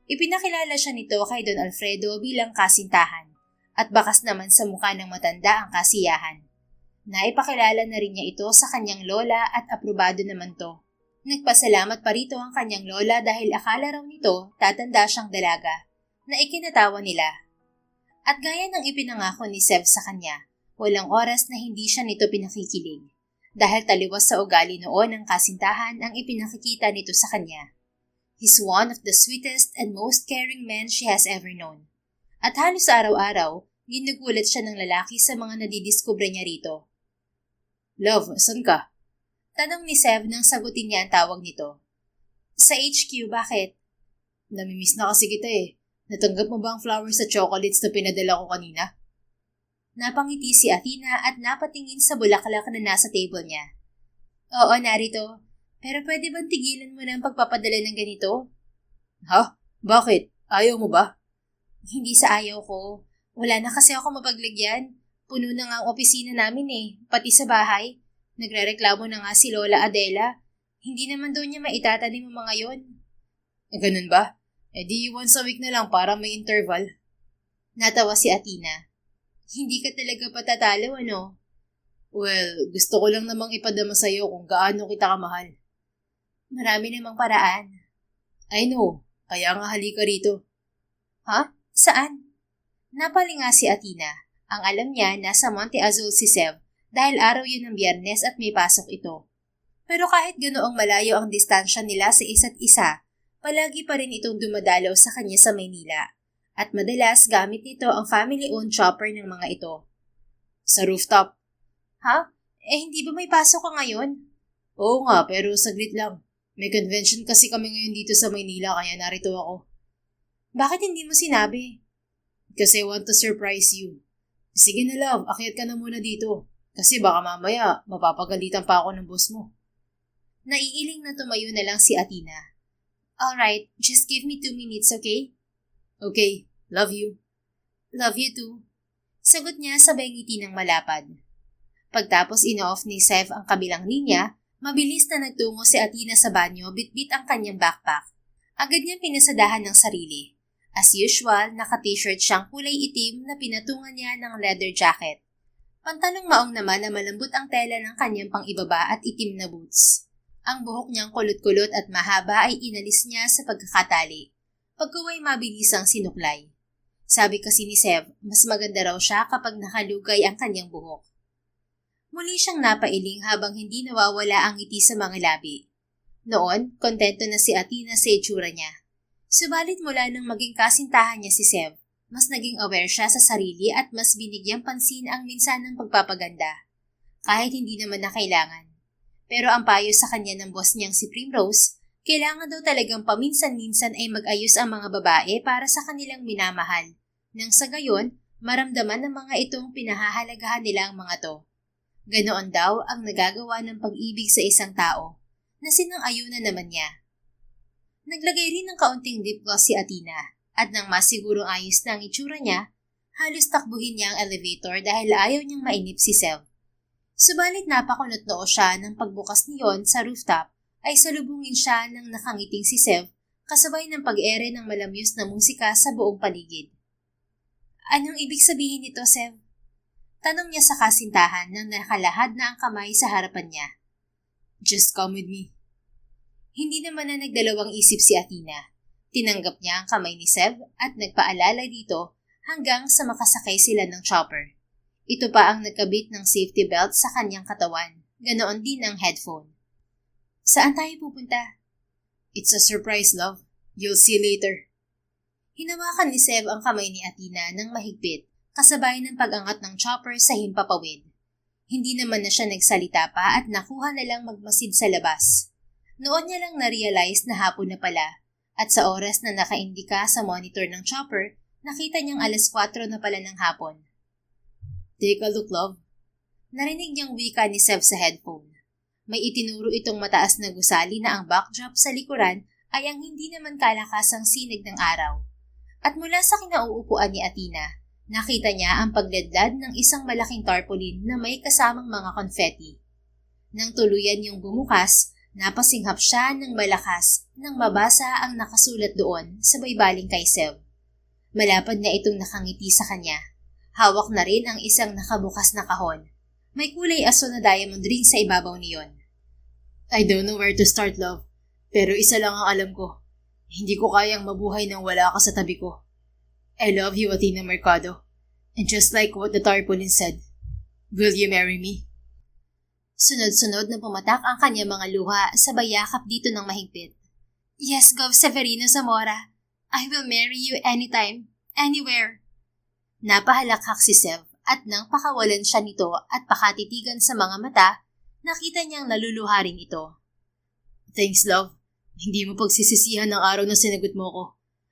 Ipinakilala siya nito kay Don Alfredo bilang kasintahan at bakas naman sa mukha ng matanda ang kasiyahan. Naipakilala na rin niya ito sa kanyang lola at aprobado naman to. Nagpasalamat pa rito ang kanyang lola dahil akala raw nito tatanda siyang dalaga na ikinatawa nila. At gaya ng ipinangako ni Sev sa kanya, walang oras na hindi siya nito pinakikilig dahil taliwas sa ugali noon ng kasintahan ang ipinakikita nito sa kanya. He's one of the sweetest and most caring men she has ever known. At halos araw-araw, ginugulat siya ng lalaki sa mga nadidiskubre niya rito. Love, saan ka? Tanong ni Sev nang sagutin niya ang tawag nito. Sa HQ, bakit? Namimiss na kasi kita eh. Natanggap mo ba ang flowers at chocolates na pinadala ko kanina? Napangiti si Athena at napatingin sa bulaklak na nasa table niya. Oo, narito. Pero pwede bang tigilan mo na ang pagpapadala ng ganito? Ha? Bakit? Ayaw mo ba? Hindi sa ayaw ko. Wala na kasi ako mapaglagyan. Puno na nga ang opisina namin eh, pati sa bahay. Nagrereklamo na nga si Lola Adela. Hindi naman daw niya maitatanim ang mga yon. Ganun ba? Di once a week na lang para may interval. Natawa si Athena. Hindi ka talaga patatalo, ano? Well, gusto ko lang namang ipadama sa'yo kung gaano kita kamahal. Marami namang paraan. I know, kaya nga halika rito. Ha? Saan? Napalinga si Athena. Ang alam niya nasa Monte Azul si Sev dahil araw yun ng Biyernes at may pasok ito. Pero kahit ganoong malayo ang distansya nila sa isa't isa, palagi pa rin itong dumadalaw sa kanya sa Maynila. At madalas gamit nito ang family-owned chopper ng mga ito. Sa rooftop. Ha? Hindi ba may pasok ka ngayon? Oo nga, pero saglit lang. May convention kasi kami ngayon dito sa Maynila kaya narito ako. Bakit hindi mo sinabi? Kasi I want to surprise you. Sige na love, akyat ka na muna dito. Kasi baka mamaya, mapapagalitan pa ako ng boss mo. Naiiling na tumayo na lang si Athena. Alright, just give me 2 minutes, okay? Okay, love you. Love you too. Sagot niya sabay ngiti ng malapad. Pagtapos ino-off ni Sev ang kabilang linya, mabilis na nagtungo si Athena sa banyo bitbit ang kanyang backpack. Agad niyang pinasadahan ng sarili. As usual, naka-t-shirt siyang kulay itim na pinatungan niya ng leather jacket. Pantalong maong naman na malambot ang tela ng kanyang pang-ibaba at itim na boots. Ang buhok niyang kulot-kulot at mahaba ay inalis niya sa pagkakatali. Pagkuway mabilis ang sinuklay. Sabi kasi ni Sev, mas maganda raw siya kapag nakalugay ang kanyang buhok. Muli siyang napailing habang hindi nawawala ang ngiti sa mga labi. Noon, kontento na si Athena sa itsura niya. Subalit mula nang maging kasintahan niya si Sev, mas naging aware siya sa sarili at mas binigyang pansin ang minsanang pagpapaganda. Kahit hindi naman na kailangan. Pero ang payo sa kanya ng boss niyang si Primrose, kailangan daw talagang paminsan-minsan ay mag-ayos ang mga babae para sa kanilang minamahal. Nang sa gayon, maramdaman ng mga itong pinahahalagahan nila ang mga to. Ganoon daw ang nagagawa ng pag-ibig sa isang tao, na sinang-ayunan naman niya. Naglagay rin ng kaunting lip gloss si Athena, at nang masigurong ayos na ang itsura niya, halos takbuhin niya ang elevator dahil ayaw niyang mainip si Sev. Subalit napakunot noo siya ng pagbukas niyon sa rooftop ay salubungin siya ng nakangiting si Sev kasabay ng pag-ere ng malamyos na musika sa buong paligid. Anong ibig sabihin nito, Sev? Tanong niya sa kasintahan nang nakalahad na ang kamay sa harapan niya. Just come with me. Hindi naman na nagdalawang isip si Athena. Tinanggap niya ang kamay ni Sev at nagpaalala dito hanggang sa makasakay sila ng chopper. Ito pa ang nagkabit ng safety belt sa kanyang katawan. Ganoon din ang headphone. Saan tayo pupunta? It's a surprise, love. You'll see later. Hinawakan ni Sev ang kamay ni Athena ng mahigpit, kasabay ng pag-angat ng chopper sa himpapawid. Hindi naman na siya nagsalita pa at nakuha na lang magmasid sa labas. Noon niya lang na-realize na hapon na pala, at sa oras na nakaindika sa monitor ng chopper, nakita niyang 4:00 na pala ng hapon. Take a look, love. Narinig niyang wika ni Sev sa headphone. May itinuro itong mataas na gusali na ang backdrop sa likuran ay ang hindi naman kalakasang sinig ng araw. At mula sa kinauupuan ni Athena, nakita niya ang pagladlad ng isang malaking tarpaulin na may kasamang mga konfetti. Nang tuluyan yung bumukas, napasinghap siya ng malakas nang mabasa ang nakasulat doon sa baybaling kay Sev. Malapad na itong nakangiti sa kanya. Hawak na rin ang isang nakabukas na kahon. May kulay aso na diamond ring sa ibabaw niyon. I don't know where to start, love. Pero isa lang ang alam ko. Hindi ko kayang mabuhay nang wala ka sa tabi ko. I love you, Athena Mercado. And just like what the tarpaulin said, will you marry me? Sunod-sunod na pumatak ang kanyang mga luha sa bayakap dito ng mahigpit. Yes, Gov Severino Zamora. I will marry you anytime, anywhere. Napahalakhak si Sev at nang pakawalan siya nito at pakatitigan sa mga mata, nakita niyang naluluha rin ito. Thanks, love. Hindi mo pagsisisihan ng araw na sinagot mo ko.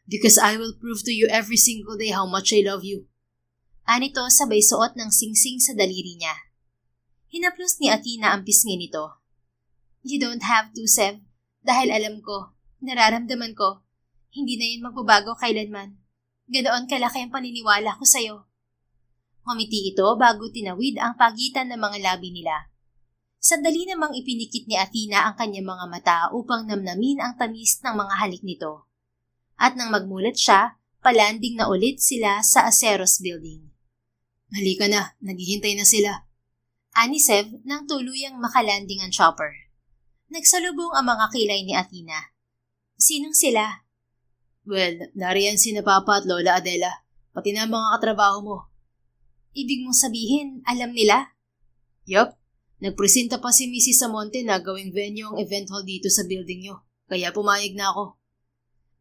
Because I will prove to you every single day how much I love you. Anito sabay suot ng singsing sa daliri niya. Hinaplos ni Athena ang pisngi nito. You don't have to, Sev. Dahil alam ko, nararamdaman ko, hindi na yun magbabago kailanman. Ganoon kalaki ang paniniwala ko sa'yo. Ngumiti ito bago tinawid ang pagitan ng mga labi nila. Sandali namang ipinikit ni Athena ang kanyang mga mata upang namnamin ang tamis ng mga halik nito. At nang magmulat siya, palanding na ulit sila sa Aceros Building. Halika na, naghihintay na sila. Ani Sev nang tuluyang makalanding ang chopper. Nagsalubong ang mga kilay ni Athena. Sinong sila? Well, nariyan si na Papa at Lola Adela, pati na mga katrabaho mo. Ibig mong sabihin, alam nila? Yup, nagpresenta pa si Mrs. Samonte na gawing venue ang event hall dito sa building nyo, kaya pumayag na ako.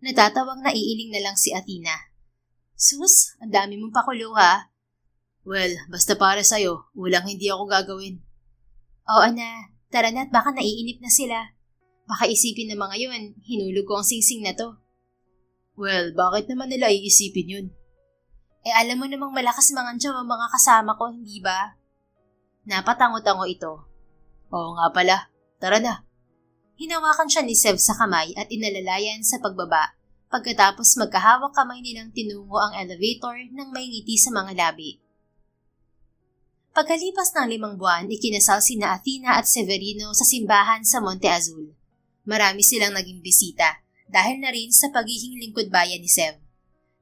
Natatawang naiiling na lang si Athena. Sus, ang dami mong pakulo ha? Well, basta para sa'yo, walang hindi ako gagawin. Oo na, tara na at baka naiinip na sila. Baka isipin ng mga yun, hinulog ko ang singsing na to. Well, bakit naman nila iisipin yun? Alam mo namang malakas mangandiyaw ang mga kasama ko, hindi ba? Napatango-tango ito. Oo nga pala, tara na. Hinawakan siya ni Sev sa kamay at inalalayan sa pagbaba, pagkatapos magkahawak kamay nilang tinungo ang elevator nang may ngiti sa mga labi. Pagkalipas ng 5 buwan, ikinasal sina Athena at Severino sa simbahan sa Monte Azul. Marami silang naging bisita dahil na rin sa pagiging lingkod bayan ni Sev.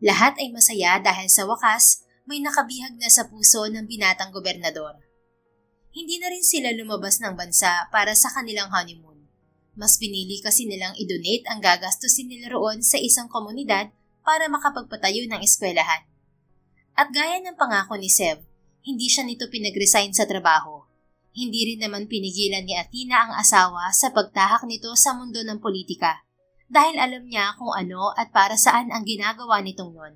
Lahat ay masaya dahil sa wakas may nakabihag na sa puso ng binatang gobernador. Hindi na rin sila lumabas ng bansa para sa kanilang honeymoon. Mas pinili kasi nilang i-donate ang gagastusin nila roon sa isang komunidad para makapagpatayo ng eskwelahan. At gaya ng pangako ni Sev, hindi siya nito pinag-resign sa trabaho. Hindi rin naman pinigilan ni Athena ang asawa sa pagtahak nito sa mundo ng politika dahil alam niya kung ano at para saan ang ginagawa nitong yon.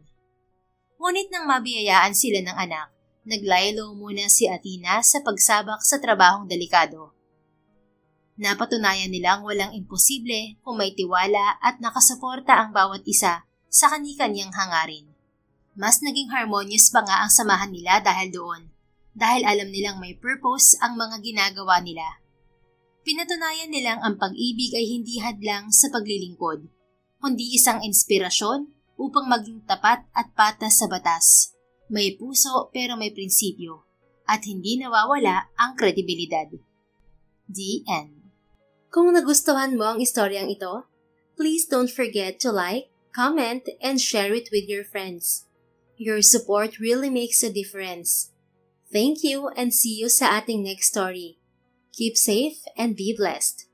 Ngunit nang mabiyayaan sila ng anak, naglaylo muna si Athena sa pagsabak sa trabahong delikado. Napatunayan nilang walang imposible kung may tiwala at nakasuporta ang bawat isa sa kani-kanyang hangarin. Mas naging harmonious pa nga ang samahan nila dahil doon, dahil alam nilang may purpose ang mga ginagawa nila. Pinatunayan nilang ang pag-ibig ay hindi hadlang sa paglilingkod, kundi isang inspirasyon upang maging tapat at patas sa batas. May puso pero may prinsipyo, at hindi nawawala ang kredibilidad. The end. Kung nagustuhan mo ang istoryang ito, please don't forget to like, comment, and share it with your friends. Your support really makes a difference. Thank you and see you sa ating next story. Keep safe and be blessed.